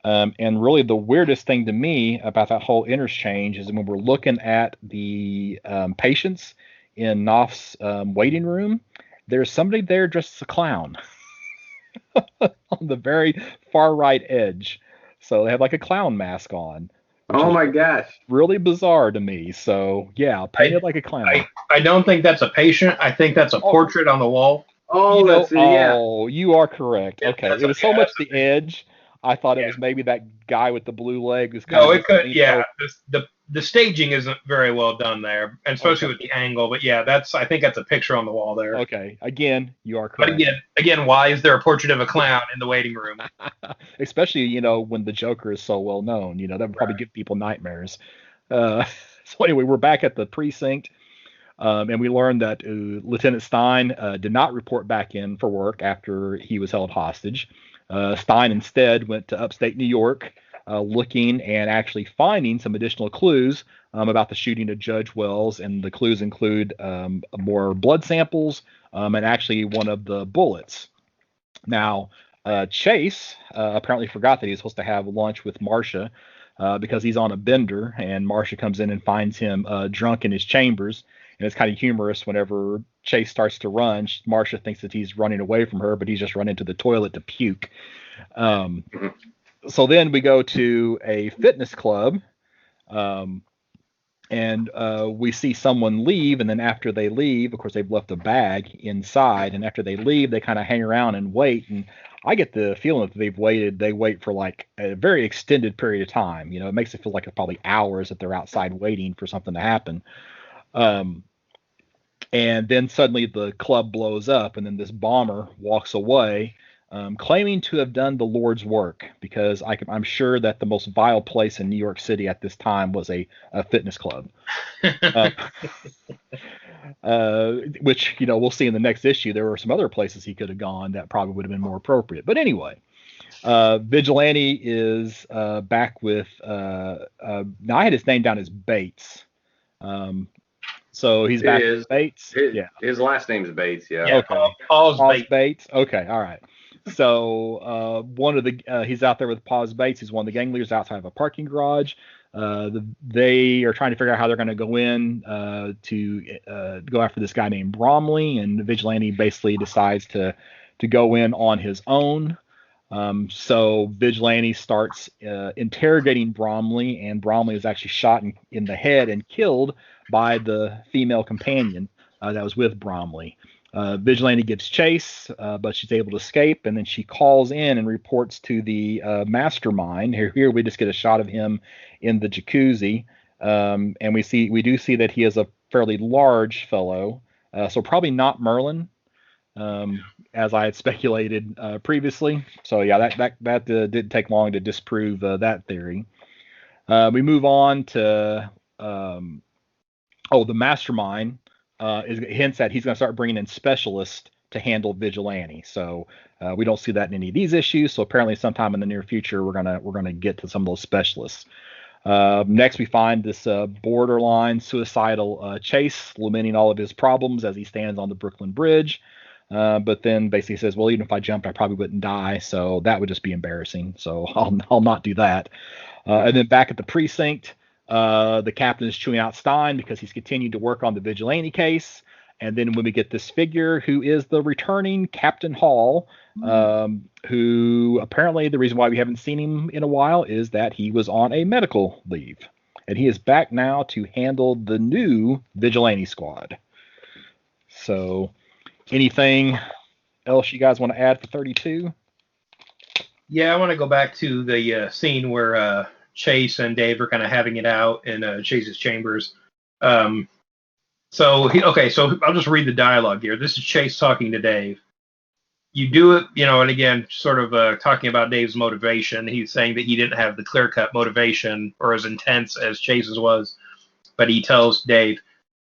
And really the weirdest thing to me about that whole interchange is when we're looking at the patients in Knopf's waiting room, there's somebody there dressed as a clown on the very far right edge. So they have like a clown mask on. Oh my gosh. Really bizarre to me. So yeah, painted like a clown. I don't think that's a patient. I think that's a portrait on the wall. Oh, Oh, you are correct. Okay. It was so much the edge. I thought it was maybe that guy with the blue leg. No, it could. Yeah, the staging isn't very well done there, and especially with the angle. But yeah, I think that's a picture on the wall there. Okay. Again, you are correct. But again, why is there a portrait of a clown in the waiting room? Especially, when the Joker is so well known. That would probably give people nightmares. So anyway, we're back at the precinct, and we learned that Lieutenant Stein did not report back in for work after he was held hostage. Stein instead went to upstate New York, looking and actually finding some additional clues about the shooting of Judge Wells, and the clues include more blood samples and actually one of the bullets. Now, Chase apparently forgot that he was supposed to have lunch with Marcia because he's on a bender, and Marcia comes in and finds him drunk in his chambers. And it's kind of humorous whenever Chase starts to run. Marcia thinks that he's running away from her, but he's just running to the toilet to puke. So then we go to a fitness club, and we see someone leave. And then after they leave, of course, they've left a bag inside. And after they leave, they kind of hang around and wait. And I get the feeling that they wait for like a very extended period of time. It makes it feel like it's probably hours that they're outside waiting for something to happen. And then suddenly the club blows up, and then this bomber walks away, claiming to have done the Lord's work, because I'm sure that the most vile place in New York City at this time was a fitness club. Which, we'll see in the next issue. There were some other places he could have gone that probably would have been more appropriate. But anyway, Vigilante is back with, now I had his name down as Bates. So he's back with Bates. His last name's Bates. Yeah. Okay. Paul's Bates. Okay. All right. So he's out there with Paul's Bates. He's one of the gang leaders outside of a parking garage. They are trying to figure out how they're going to go in to go after this guy named Bromley, and the Vigilante basically decides to go in on his own. So Vigilante starts interrogating Bromley, and Bromley is actually shot in the head and killed by the female companion that was with Bromley. Vigilante gives chase, but she's able to escape, and then she calls in and reports to the mastermind. Here we just get a shot of him in the jacuzzi, and we do see that he is a fairly large fellow, so probably not Merlin, as I had speculated previously. So yeah, that didn't take long to disprove that theory. We move on to the mastermind. Hints that he's going to start bringing in specialists to handle Vigilante. So we don't see that in any of these issues. So apparently, sometime in the near future, we're gonna get to some of those specialists. Next, we find this borderline suicidal Chase lamenting all of his problems as he stands on the Brooklyn Bridge. But then basically says, "Well, even if I jumped, I probably wouldn't die. So that would just be embarrassing. So I'll not do that." And then back at the precinct. The captain is chewing out Stein because he's continued to work on the Vigilante case. And then when we get this figure who is the returning Captain Hall, who apparently the reason why we haven't seen him in a while is that he was on a medical leave. And he is back now to handle the new Vigilante squad. So anything else you guys want to add for 32? Yeah, I want to go back to the scene where Chase and Dave are kind of having it out in Chase's chambers. So I'll just read the dialogue here. This is Chase talking to Dave. You do it, and again, sort of talking about Dave's motivation. He's saying that he didn't have the clear-cut motivation or as intense as Chase's was, but he tells Dave,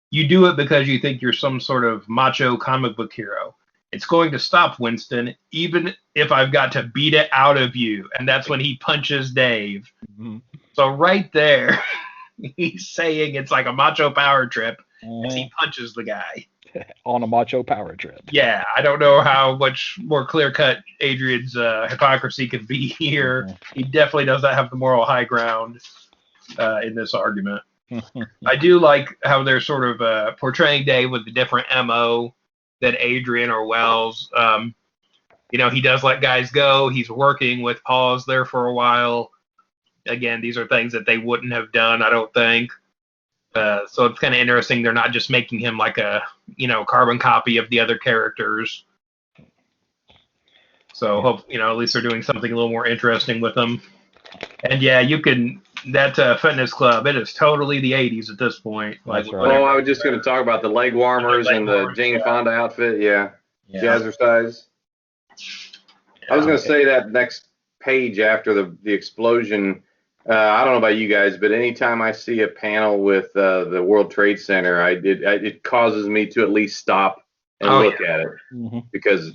you do it because you think you're some sort of macho comic book hero. It's going to stop, Winston, even if I've got to beat it out of you. And that's when he punches Dave. Mm-hmm. So right there, he's saying it's like a macho power trip as he punches the guy. On a macho power trip. Yeah, I don't know how much more clear-cut Adrian's hypocrisy could be here. Mm-hmm. He definitely does not have the moral high ground in this argument. I do like how they're sort of portraying Dave with a different MO than Adrian or Wells. He does let guys go. He's working with Paws there for a while. Again, these are things that they wouldn't have done, I don't think. So it's kind of interesting. They're not just making him like a, carbon copy of the other characters. So hope, at least they're doing something a little more interesting with them. And yeah, that fitness club, it is totally the 80s at this point. That's right. I was just going to talk about the leg warmers and the Jane Fonda outfit. Yeah. Jazzercise. I was going to say that next page after the explosion, I don't know about you guys, but anytime I see a panel with the World Trade Center, it causes me to at least stop and look at it because,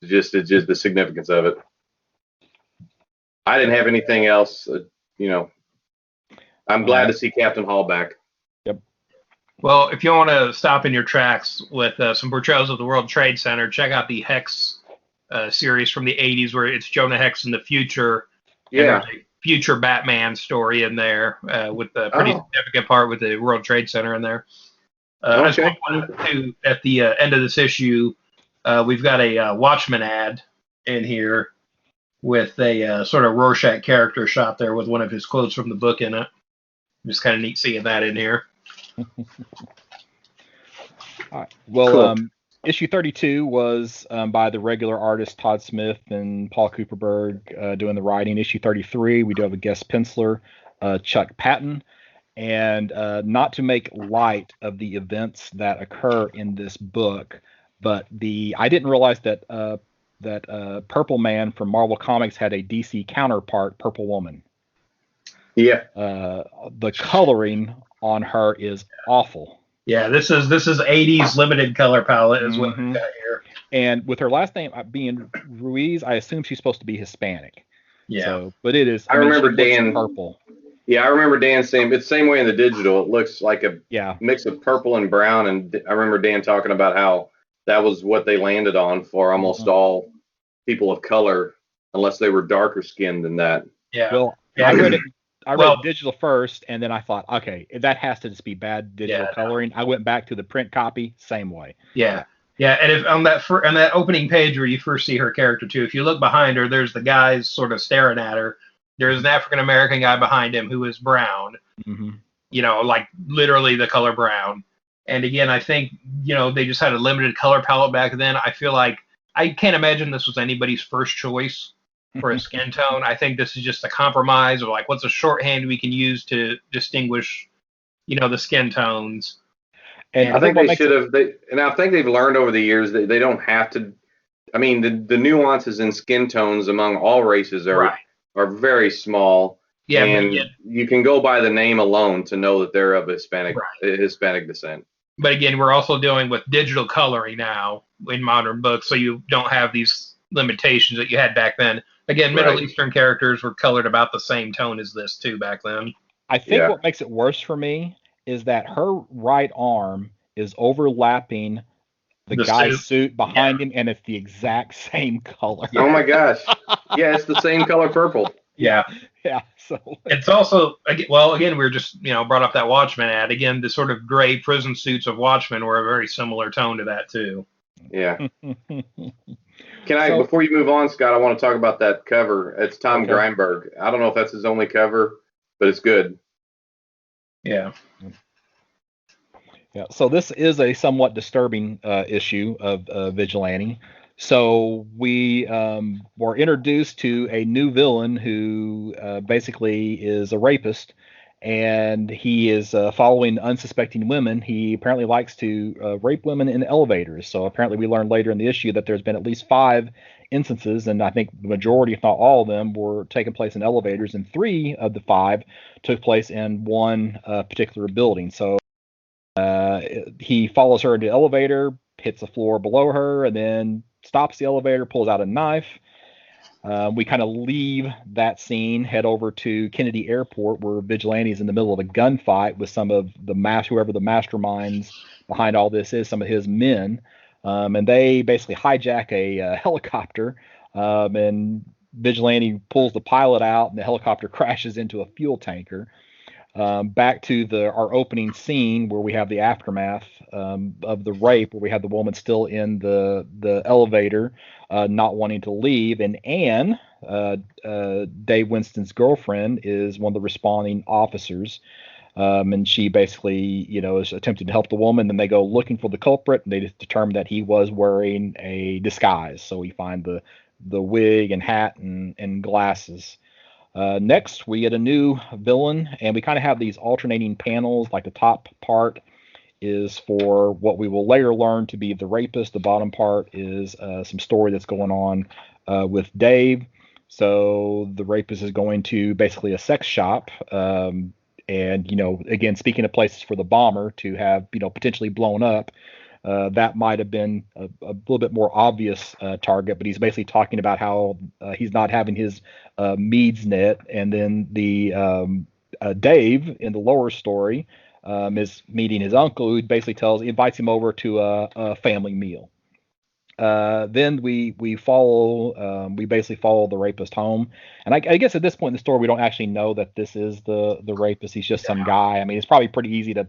just the significance of it. I didn't have anything else, I'm glad to see Captain Hall back. Yep. Well, if you want to stop in your tracks with some portrayals of the World Trade Center, check out the Hex series from the 80s where it's Jonah Hex in the future. Yeah. And there's a future Batman story in there with a pretty significant part with the World Trade Center in there. I just wanted to, at the end of this issue, we've got a Watchmen ad in here with a sort of Rorschach character shot there with one of his quotes from the book in it. Just kind of neat seeing that in here. All right. Well, cool. Issue 32 was by the regular artist Todd Smith and Paul Cooperberg doing the writing. Issue 33, we do have a guest penciler, Chuck Patton. And not to make light of the events that occur in this book, but I didn't realize that Purple Man from Marvel Comics had a DC counterpart, Purple Woman. Yeah. The coloring on her is awful. Yeah, this is 80s limited color palette is what we got here. And with her last name being Ruiz, I assume she's supposed to be Hispanic. Yeah. So, but it is. I remember she Dan looks purple. Yeah, I remember Dan saying it's the same way in the digital. It looks like a mix of purple and brown. And I remember Dan talking about how that was what they landed on for almost all people of color, unless they were darker skinned than that. Yeah. Well, I read it. I read digital first, and then I thought, okay, that has to just be bad digital coloring. I went back to the print copy, same way. Yeah. Yeah, and if on that opening page where you first see her character too, if you look behind her, there's the guys sort of staring at her. There's an African American guy behind him who is brown. Mm-hmm. You know, like literally the color brown. And again, I think, you know, they just had a limited color palette back then. I feel like I can't imagine this was anybody's first choice for a skin tone. I think this is just a compromise of like, what's a shorthand we can use to distinguish, you know, the skin tones. And I think they should have. And I think they've learned over the years that they don't have to. I mean, the nuances in skin tones among all races are very small. Yeah, and you can go by the name alone to know that they're of Hispanic descent. But again, we're also dealing with digital coloring now in modern books, so you don't have these limitations that you had back then. Again, Middle Eastern characters were colored about the same tone as this too back then. I think what makes it worse for me is that her right arm is overlapping the guy's suit behind him, and it's the exact same color. Oh my gosh. Yeah, it's the same color purple. Yeah. Yeah. So it's also, well, again, we were just, you know, brought up that Watchmen ad. Again, the sort of gray prison suits of Watchmen were a very similar tone to that too. Yeah. Before you move on, Scott, I want to talk about that cover. It's Tom Greinberg. I don't know if that's his only cover, but it's good. Yeah. Yeah. So this is a somewhat disturbing issue of Vigilante. So we were introduced to a new villain who basically is a rapist, and he is following unsuspecting women. He apparently likes to rape women in elevators. So apparently we learned later in the issue that there's been at least 5 instances, and I think the majority, if not all of them, were taking place in elevators, and 3 of the 5 took place in one particular building. So he follows her into the elevator, hits the floor below her, and then stops the elevator, pulls out a knife. We kind of leave that scene, head over to Kennedy Airport, where Vigilante is in the middle of a gunfight with some of whoever the masterminds behind all this is, some of his men. And they basically hijack a helicopter, and Vigilante pulls the pilot out, and the helicopter crashes into a fuel tanker. Back to our opening scene where we have the aftermath of the rape, where we have the woman still in the elevator, not wanting to leave, and Anne, Dave Winston's girlfriend, is one of the responding officers, and she basically, you know, is attempting to help the woman. Then they go looking for the culprit, and they determine that he was wearing a disguise. So we find the wig and hat and glasses. Next, we get a new villain, and we kind of have these alternating panels. Like the top part is for what we will later learn to be the rapist. The bottom part is some story that's going on with Dave. So the rapist is going to basically a sex shop, and, you know, again, speaking of places for the bomber to have, you know, potentially blown up. That might have been a little bit more obvious target, but he's basically talking about how he's not having his Meads net, and then the Dave in the lower story is meeting his uncle, who basically invites him over to a family meal. Then we basically follow the rapist home, and I guess at this point in the story we don't actually know that this is the rapist. He's just some guy. I mean, it's probably pretty easy to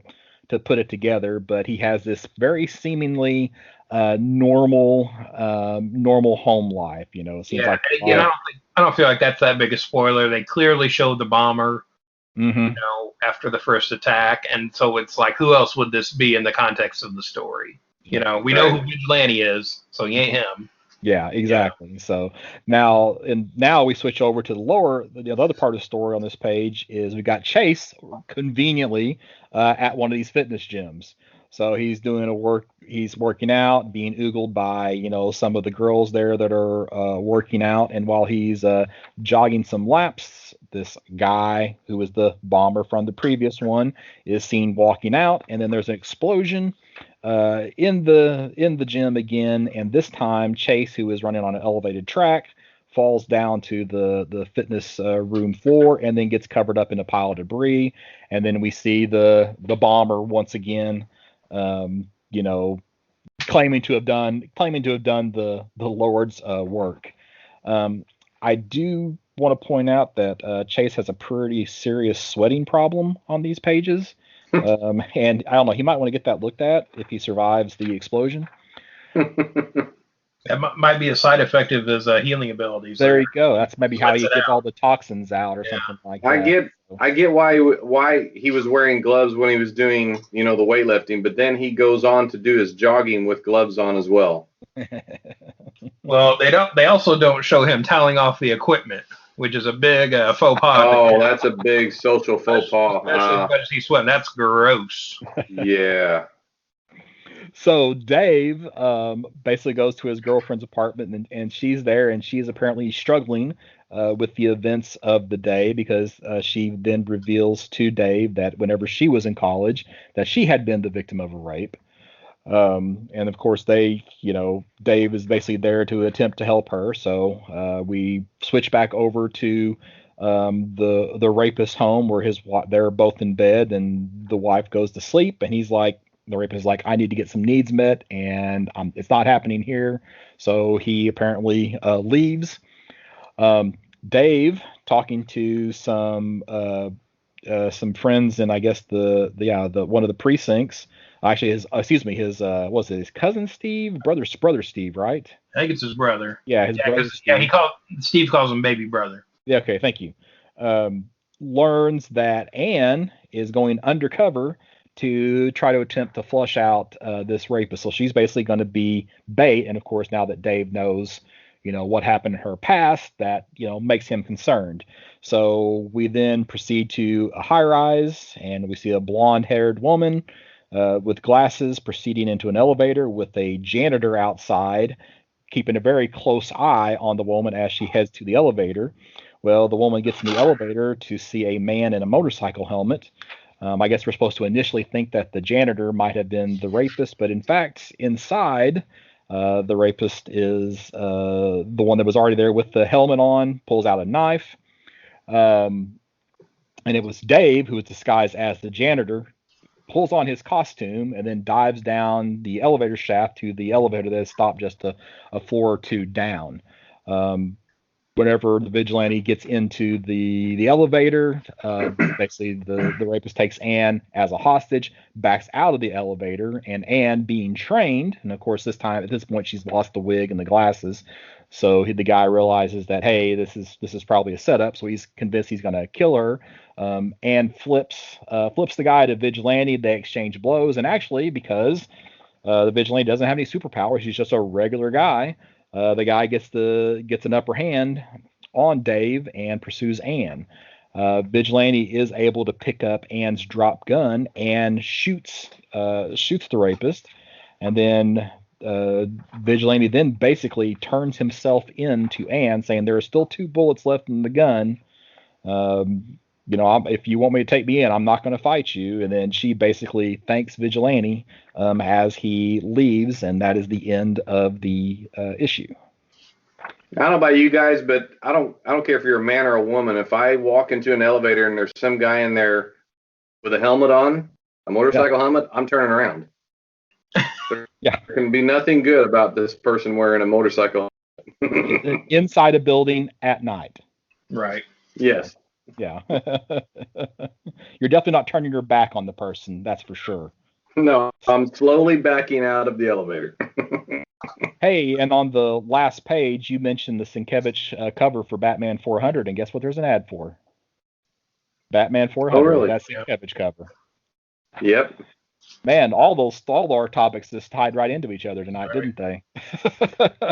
put it together, but he has this very seemingly normal home life. You know, it seems like. Again, I don't feel like that's that big a spoiler. They clearly showed the bomber, you know, after the first attack, and so it's like, who else would this be in the context of the story? You know, we know who Vigilante is, so he ain't him. Yeah, exactly. So now we switch over to the other part of the story on this page is we got Chase conveniently at one of these fitness gyms. So he's working out, being oogled by, some of the girls there that are working out. And while he's jogging some laps, this guy who was the bomber from the previous one is seen walking out, and then there's an explosion in the gym again, and this time Chase, who is running on an elevated track, falls down to the fitness room floor and then gets covered up in a pile of debris. And then we see the bomber once again, you know, claiming to have done the Lord's work. I do want to point out that Chase has a pretty serious sweating problem on these pages. And I don't know, he might want to get that looked at if he survives the explosion. That might be a side effect of his healing abilities. There you go. That's maybe how he gets all the toxins out or something like that. I get why he was wearing gloves when he was doing, the weightlifting, but then he goes on to do his jogging with gloves on as well. Well, they also don't show him toweling off the equipment, which is a big faux pas. Oh, that's a big social faux pas. Especially as he's sweating. That's gross. Yeah. So Dave basically goes to his girlfriend's apartment, and she's there, and she's apparently struggling with the events of the day, because she then reveals to Dave that whenever she was in college, that she had been the victim of a rape. And of course, Dave is basically there to attempt to help her. So we switch back over to the rapist's home, where they're both in bed, and the wife goes to sleep, and the rapist is like, I need to get some needs met, and it's not happening here. So he apparently leaves. Dave, talking to some friends, and I guess the one of the precincts. Actually, his cousin Steve, brother Steve, right? I think it's his brother. Yeah, his brother. Yeah, Steve calls him baby brother. Yeah, okay, thank you. Learns that Anne is going undercover to try to attempt to flush out this rapist. So she's basically going to be bait. And of course, now that Dave knows, what happened in her past, that, makes him concerned. So we then proceed to a high rise, and we see a blonde-haired woman with glasses proceeding into an elevator with a janitor outside, keeping a very close eye on the woman as she heads to the elevator. Well, the woman gets in the elevator to see a man in a motorcycle helmet. I guess we're supposed to initially think that the janitor might have been the rapist, but in fact, inside, the rapist is the one that was already there with the helmet on, pulls out a knife. And it was Dave, who was disguised as the janitor, pulls on his costume, and then dives down the elevator shaft to the elevator that has stopped just a floor or two down. Whenever the vigilante gets into the elevator, basically the rapist takes Anne as a hostage, backs out of the elevator, and Anne, being trained, and of course at this point she's lost the wig and the glasses, so the guy realizes that, hey, this is probably a setup, so he's convinced he's going to kill her. Anne flips the guy to vigilante. They exchange blows, and actually, because the vigilante doesn't have any superpowers, he's just a regular guy. The guy gets an upper hand on Dave and pursues Anne. Vigilante is able to pick up Anne's drop gun and shoots the rapist, and then Vigilante then basically turns himself into Anne, saying there are still 2 bullets left in the gun. If you want me to take me in, I'm not going to fight you. And then she basically thanks Vigilante as he leaves, and that is the end of the issue. I don't know about you guys, but I don't care if you're a man or a woman. If I walk into an elevator and there's some guy in there with a helmet on, a motorcycle helmet, I'm turning around. There can be nothing good about this person wearing a motorcycle inside a building at night. Right. Yes. Yeah. You're definitely not turning your back on the person, that's for sure. No, I'm slowly backing out of the elevator. Hey, and on the last page, you mentioned the Sienkiewicz cover for Batman 400, and guess what there's an ad for? Batman 400. Oh, really? That's the Sienkiewicz cover. Yep. Man, all our topics just tied right into each other tonight, Right. didn't they?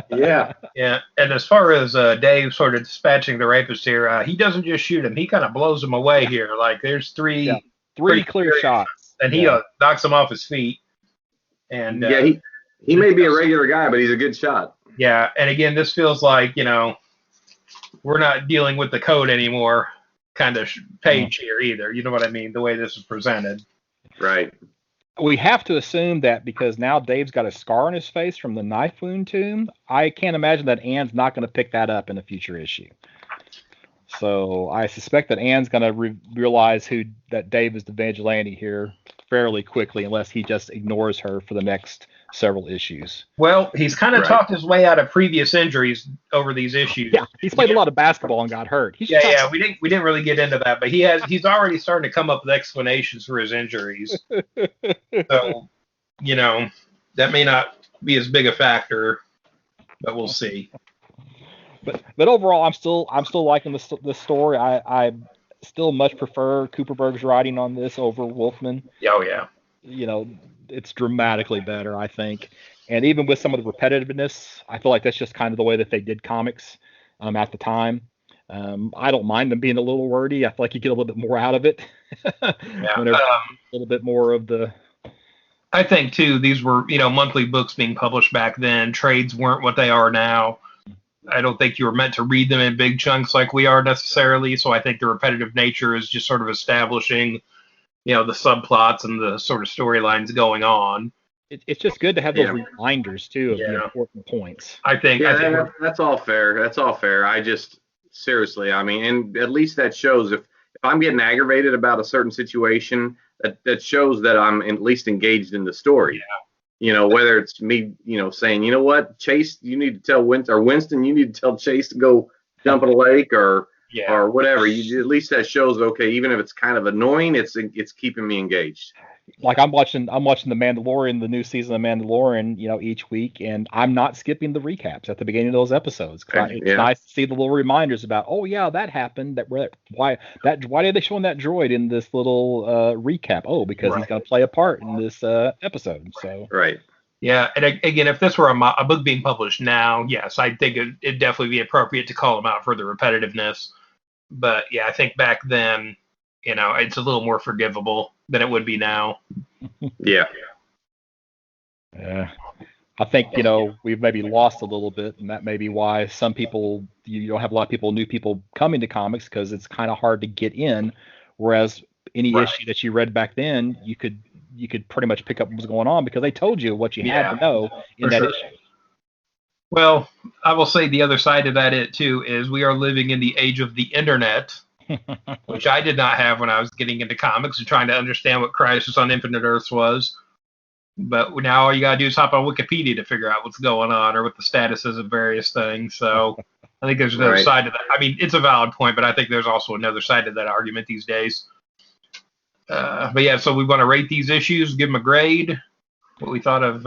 Yeah. Yeah, and as far as Dave sort of dispatching the rapist here, he doesn't just shoot him; he kind of blows him away here. Like there's Yeah, three three pretty clear serious, shots. and he Yeah. knocks him off his feet. And Yeah, he may be a regular guy, but he's a good shot. yeah, and again, this feels like we're not dealing with the code anymore, kind of page here either. You know what I mean? The way this is presented. Right. We have to assume that because now Dave's got a scar on his face from the knife wound to him. I can't imagine that Anne's not going to pick that up in a future issue. So I suspect that Anne's going to realize that Dave is the vigilante here fairly quickly, unless he just ignores her for the next several ishes. Well, he's kind of Right. talked his way out of previous injuries over these issues. Yeah, he's played a lot of basketball and got hurt. We didn't really get into that, but he's already starting to come up with explanations for his injuries. So, that may not be as big a factor, but we'll see. But overall, I'm still liking this story. I still much prefer Cooperberg's writing on this over Wolfman. Oh yeah. It's dramatically better, I think. And even with some of the repetitiveness, I feel like that's just kind of the way that they did comics at the time. I don't mind them being a little wordy. I feel like you get a little bit more out of it. Yeah. A little bit more of the. I think too, these were monthly books being published back then. Trades weren't what they are now. I don't think you were meant to read them in big chunks like we are necessarily. So I think the repetitive nature is just sort of establishing, the subplots and the sort of storylines going on. It's just good to have those reminders too of the important points. I think that's all fair. That's all fair. I just seriously, I mean, and at least that shows if I'm getting aggravated about a certain situation, that shows that I'm at least engaged in the story. Yeah. Whether it's me, saying, you know what, Chase, you need to tell Winston, you need to tell Chase to go jump in a lake or whatever. At least that shows, okay, even if it's kind of annoying, it's keeping me engaged. Like I'm watching The Mandalorian, the new season of Mandalorian, each week, and I'm not skipping the recaps at the beginning of those episodes. It's nice to see the little reminders about, oh yeah, that happened. Why did they show that droid in this little recap? Oh, because he's going to play a part in this episode. So right. Yeah, and again, if this were a book being published now, yes, I think it'd definitely be appropriate to call them out for the repetitiveness. But yeah, I think back then, it's a little more forgivable than it would be now. Yeah. I think, we've maybe lost a little bit, and that may be why some people, you don't have a lot of new people coming to comics because it's kind of hard to get in. Whereas any issue that you read back then, you could pretty much pick up what was going on because they told you what you had to know in that issue. Well, I will say the other side of that too is we are living in the age of the internet, which I did not have when I was getting into comics and trying to understand what Crisis on Infinite Earths was. But now all you got to do is hop on Wikipedia to figure out what's going on or what the status is of various things. So I think there's another side to that. I mean, it's a valid point, but I think there's also another side to that argument these days. But yeah, so we want to rate these issues, give them a grade. What we thought of.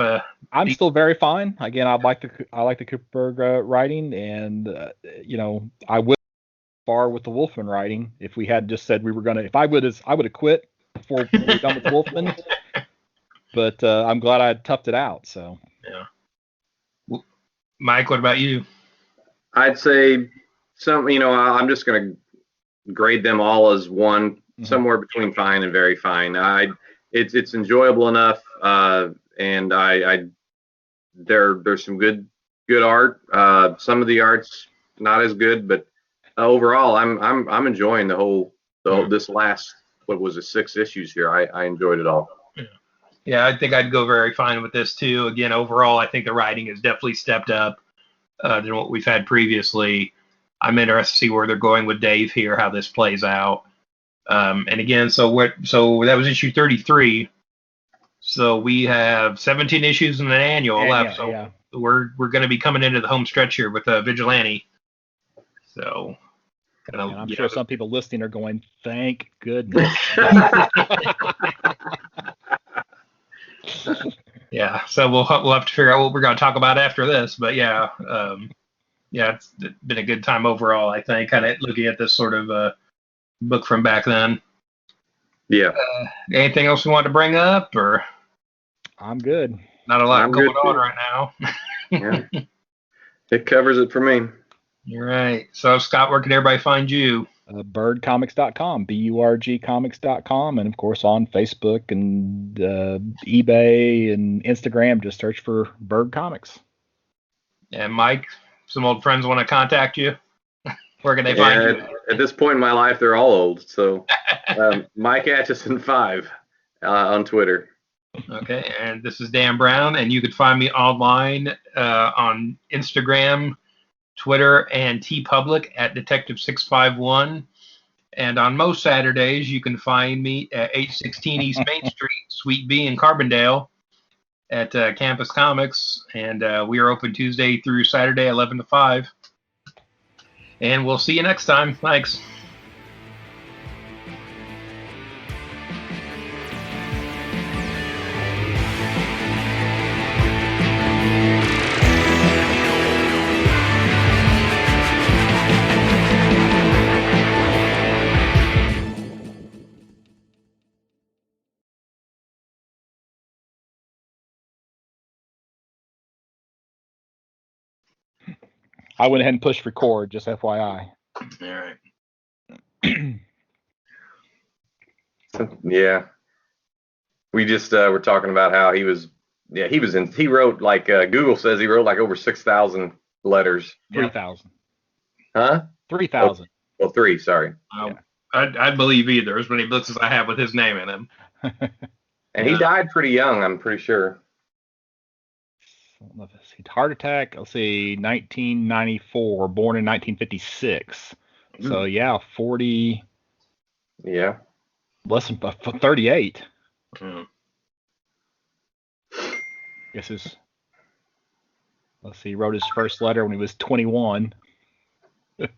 I'm still very fine. Again, I like the Cooperberg writing, and I would far with the Wolfman writing if we had just said we were gonna. If I would have quit before we were done with Wolfman. But I'm glad I toughed it out. So yeah. Mike, what about you? I'd say I'm just gonna grade them all as one, somewhere between fine and very fine. It's enjoyable enough, and there's some good art. Some of the art's not as good, but overall, I'm enjoying this last, what was it, 6 issues here. I enjoyed it all. Yeah, I think I'd go very fine with this too. Again, overall, I think the writing has definitely stepped up than what we've had previously. I'm interested to see where they're going with Dave here, how this plays out. And again, so that was issue 33. So we have 17 issues and an annual left. So we're going to be coming into the home stretch here with Vigilante. So I'm sure some people listening are going, thank goodness. Yeah, so we'll have to figure out what we're going to talk about after this. But yeah, it's been a good time overall, I think, kind of looking at this sort of book from back then. Yeah. Anything else you want to bring up, or I'm good. not a lot I'm going good, on too. right now? Yeah. It covers it for me. You're right. So, Scott, where can everybody find you? Birdcomics.com, BURGcomics.com, and of course on Facebook and eBay and Instagram. Just search for Bird Comics. And Mike, some old friends want to contact you. Where can they find you? At this point in my life, they're all old. So, Mike Atchison 5 on Twitter. Okay, and this is Dan Brown, and you can find me online on Instagram, Twitter, and TeePublic at Detective651. And on most Saturdays, you can find me at 816 East Main Street, Suite B in Carbondale at Campus Comics. And we are open Tuesday through Saturday, 11 to 5. And we'll see you next time. Thanks. I went ahead and pushed record, just FYI. All right. Yeah. We just were talking about how he wrote like Google says he wrote like over 6,000 letters. 3,000. Huh? 3,000. Well, 3, sorry. I'd believe either. As many books as I have with his name in them. And he died pretty young, I'm pretty sure. Let's see, heart attack. Let's see, 1994, born in 1956. So yeah, 40. Yeah. Less than 38. Mm. Guess let's see, he wrote his first letter when he was 21. I'm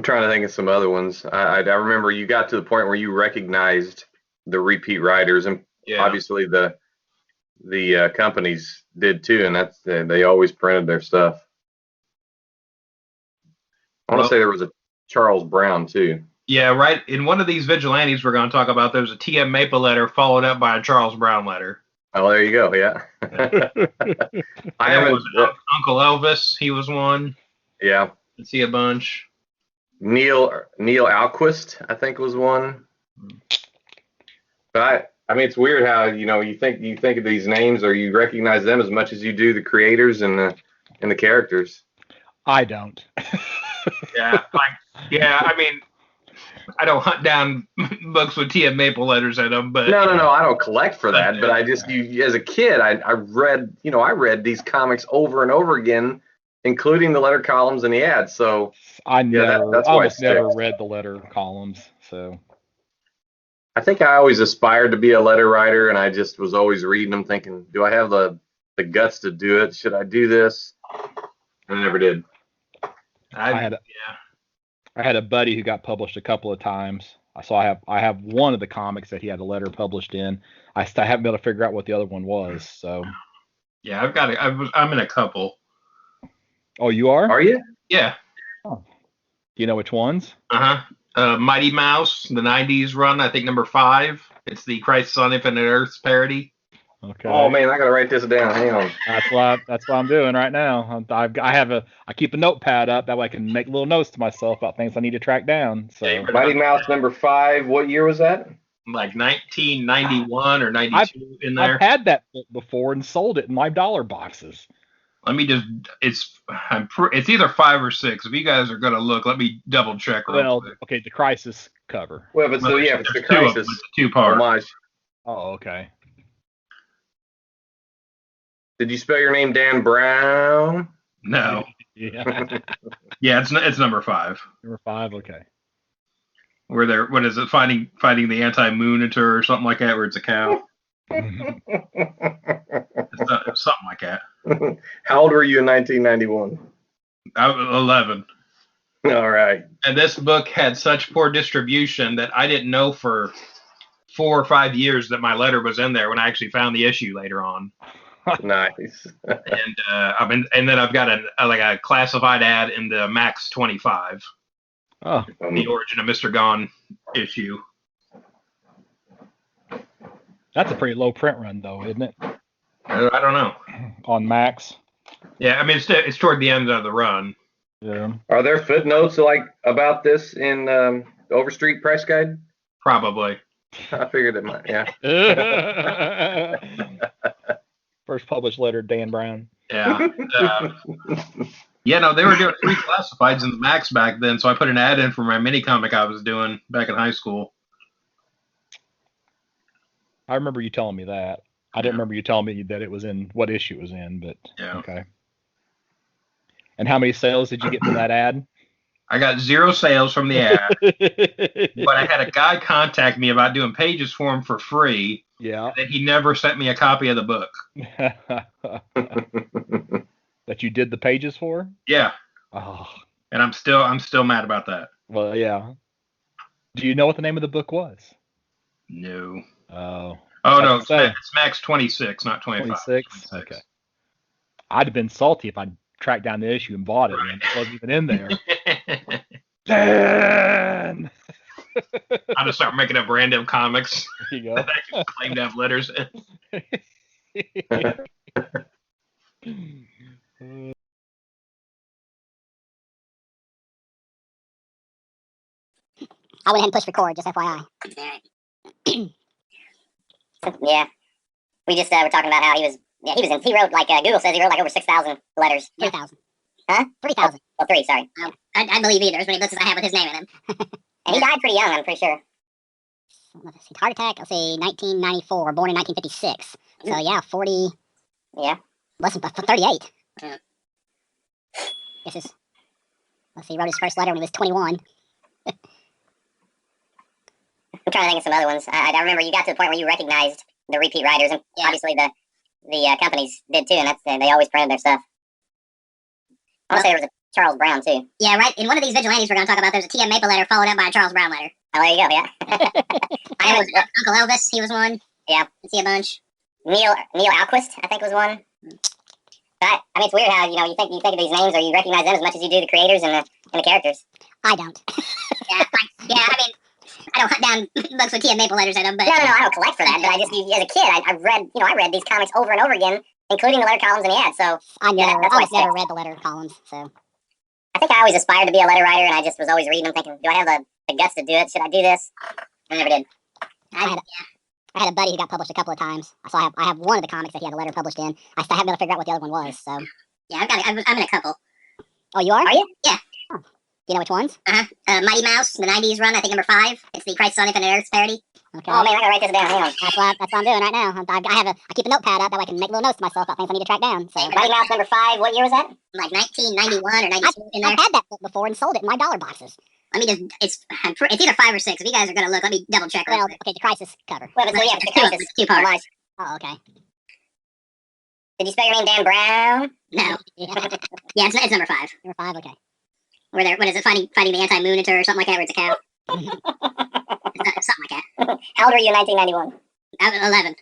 trying to think of some other ones. I remember you got to the point where you recognized the repeat writers, and obviously the companies did too, and that's they always printed their stuff. I want to say there was a Charles Brown too. Yeah, right. In one of these vigilantes we're going to talk about, there's a T.M. Maple letter followed up by a Charles Brown letter. Oh, there you go. Yeah. I haven't. Uncle Elvis, he was one. Yeah. I see a bunch. Neil Alquist, I think, was one. But I mean, it's weird how you think of these names or you recognize them as much as you do the creators and the characters. I don't. Yeah, I mean, I don't hunt down books with T.M. Maple letters in them, but no, I don't collect for that. But I just, as a kid, I read these comics over and over again, including the letter columns and the ads. So I almost never read the letter columns. So I think I always aspired to be a letter writer, and I just was always reading them, thinking, do I have the guts to do it? Should I do this? And I never did. I had a buddy who got published a couple of times. So I have one of the comics that he had a letter published in. I haven't been able to figure out what the other one was. So yeah, I'm in a couple. Oh, you are? Are you? Yeah. Oh. Do you know which ones? Mighty Mouse, the 90s run, I think number 5. It's the Crisis on Infinite Earths parody. Okay. Oh man, I gotta write this down. Hang on. That's what I'm doing right now. I keep a notepad up that way I can make little notes to myself about things I need to track down. So Mighty Mouse number 5. What year was that? Like 1991 or 92 in there. I've had that book before and sold it in my dollar boxes. Let me just. It's either 5 or 6. If you guys are gonna look, let me double check. Well, okay, the Crisis cover. Well, but so yeah, it's the Crisis. It's a 2-part. Homage. Oh, okay. Did you spell your name Dan Brown? No. Yeah. Yeah, it's number 5. Number 5, okay. Where they're, what is it, fighting the anti-Moonitor or something like that, where it's a cow. It's something like that. How old were you in 1991? I was 11. All right. And this book had such poor distribution that I didn't know for 4 or 5 years that my letter was in there when I actually found the issue later on. Nice. And then I've got a classified ad in the Max 25. Oh, The Origin of Mr. Gone issue. that's a pretty low print run, though, isn't it? I don't know. On Max. Yeah, I mean it's toward the end of the run. Yeah. Are there footnotes like about this in Overstreet Price Guide? Probably. I figured it might. Yeah. First published letter, Dan Brown. Yeah. Yeah, no, they were doing free classifieds in the Max back then, so I put an ad in for my mini comic I was doing back in high school. I remember you telling me that. I didn't remember you telling me that it was in what issue it was in, but Yeah. Okay. And how many sales did you get from that ad? I got 0 sales from the ad, but I had a guy contact me about doing pages for him for free. Yeah. That he never sent me a copy of the book. That you did the pages for? Yeah. Oh. And I'm still mad about that. Well, yeah. Do you know what the name of the book was? No. Oh. Oh no, it's Max 26, not 25. 26? Okay. I'd have been salty if I'd tracked down the issue and bought it, and it wasn't even in there. Dan! I'll just start making up random comics There you go. that I can claim to have letters in. I went ahead and pushed record, just FYI. Yeah, we just were talking about how he wrote like Google says he wrote like over 6,000 letters. 3,000. Huh? 3,000. Oh, 3, sorry. I believe either. There's many books I have with his name in them. And he died pretty young, I'm pretty sure. Let's see, heart attack, let's see, 1994, born in 1956. So yeah, 40. Yeah. Less than 38. Yeah. Let's see, he wrote his first letter when he was 21. I'm trying to think of some other ones. I remember you got to the point where you recognized the repeat writers, and obviously the companies did too, and they always printed their stuff. I want to say there was a Charles Brown too. Yeah, right. In one of these vigilantes we're going to talk about, there's a T.M. Maple letter followed up by a Charles Brown letter. Oh, there you go, yeah. I was Uncle Elvis, he was one. Yeah. I see a bunch. Neil Alquist, I think, was one. But, I mean, it's weird how, you think of these names or you recognize them as much as you do the creators and the characters. I don't. I mean, I don't hunt down books with T.M. Maple letters in them, but... No, I don't collect for that, but I just, as a kid, I read these comics over and over again, including the letter columns in the ad, so... I always never read the letter columns, so... I think I always aspired to be a letter writer, and I just was always reading them thinking, do I have the guts to do it? Should I do this? I never did. I had a buddy who got published a couple of times, so I have one of the comics that he had a letter published in. I still haven't been able to figure out what the other one was, so... Yeah, I'm in a couple. Oh, you are? Are you? Yeah. Oh. Do you know which ones? Mighty Mouse, the 90s run, I think number 5. It's the Crisis on Infinite Earths parody. Okay. Oh, man, I gotta write this down. Hang on. That's what I'm doing right now. I keep a notepad up that way I can make little notes to myself about things I need to track down. So. Mighty Mouse number 5, what year was that? Like 1991 or 92 in there. I've had that book before and sold it in my dollar boxes. Let me just, it's either 5 or 6. If you guys are gonna look, let me double check. Well, okay, the Crisis cover. Well, so yeah, the Crisis. 2 parts. Oh, okay. Did you spell your name Dan Brown? No. Yeah, it's number 5. Number 5, okay. Where they're, what is it, fighting the anti-Moonitor or something like that, where it's a cow? Something like that. How old were you in 1991? I was 11.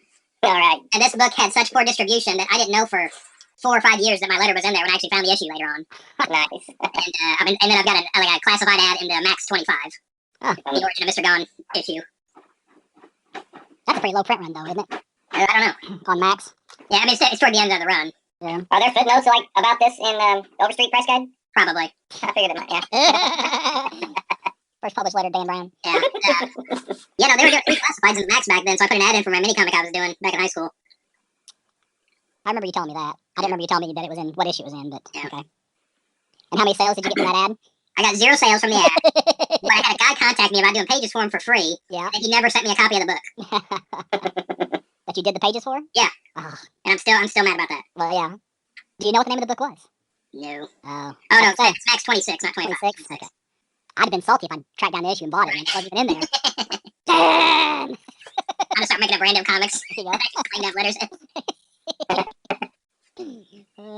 All right. And this book had such poor distribution that I didn't know for 4 or 5 years that my letter was in there when I actually found the issue later on. Nice. And then I've got a classified ad in the Max 25. Oh. The Origin of Mr. Gone issue. That's a pretty low print run, though, isn't it? I don't know. On Max? Yeah, I mean, it's toward the end of the run. Yeah. Are there footnotes like about this in Overstreet Price Guide? Probably. I figured it might, yeah. First published letter, Dan Brown. Yeah. Yeah, no, they were doing free classifieds in the Max back then, so I put an ad in for my mini comic I was doing back in high school. I remember you telling me that. I didn't remember you telling me that it was in what issue it was in, but yeah. Okay. And how many sales did you get from that ad? I got 0 sales from the ad, but I had a guy contact me about doing pages for him for free. Yeah. And he never sent me a copy of the book. That you did the pages for? Yeah. Oh. And I'm still mad about that. Well, yeah. Do you know what the name of the book was? No. Oh. Oh no, it's Max 26, not 25. 26? Okay. I'd have been salty if I tracked down the issue and bought it, and it wasn't even in there. Dan! I'm gonna start making up random comics. There you go. Clean up letters.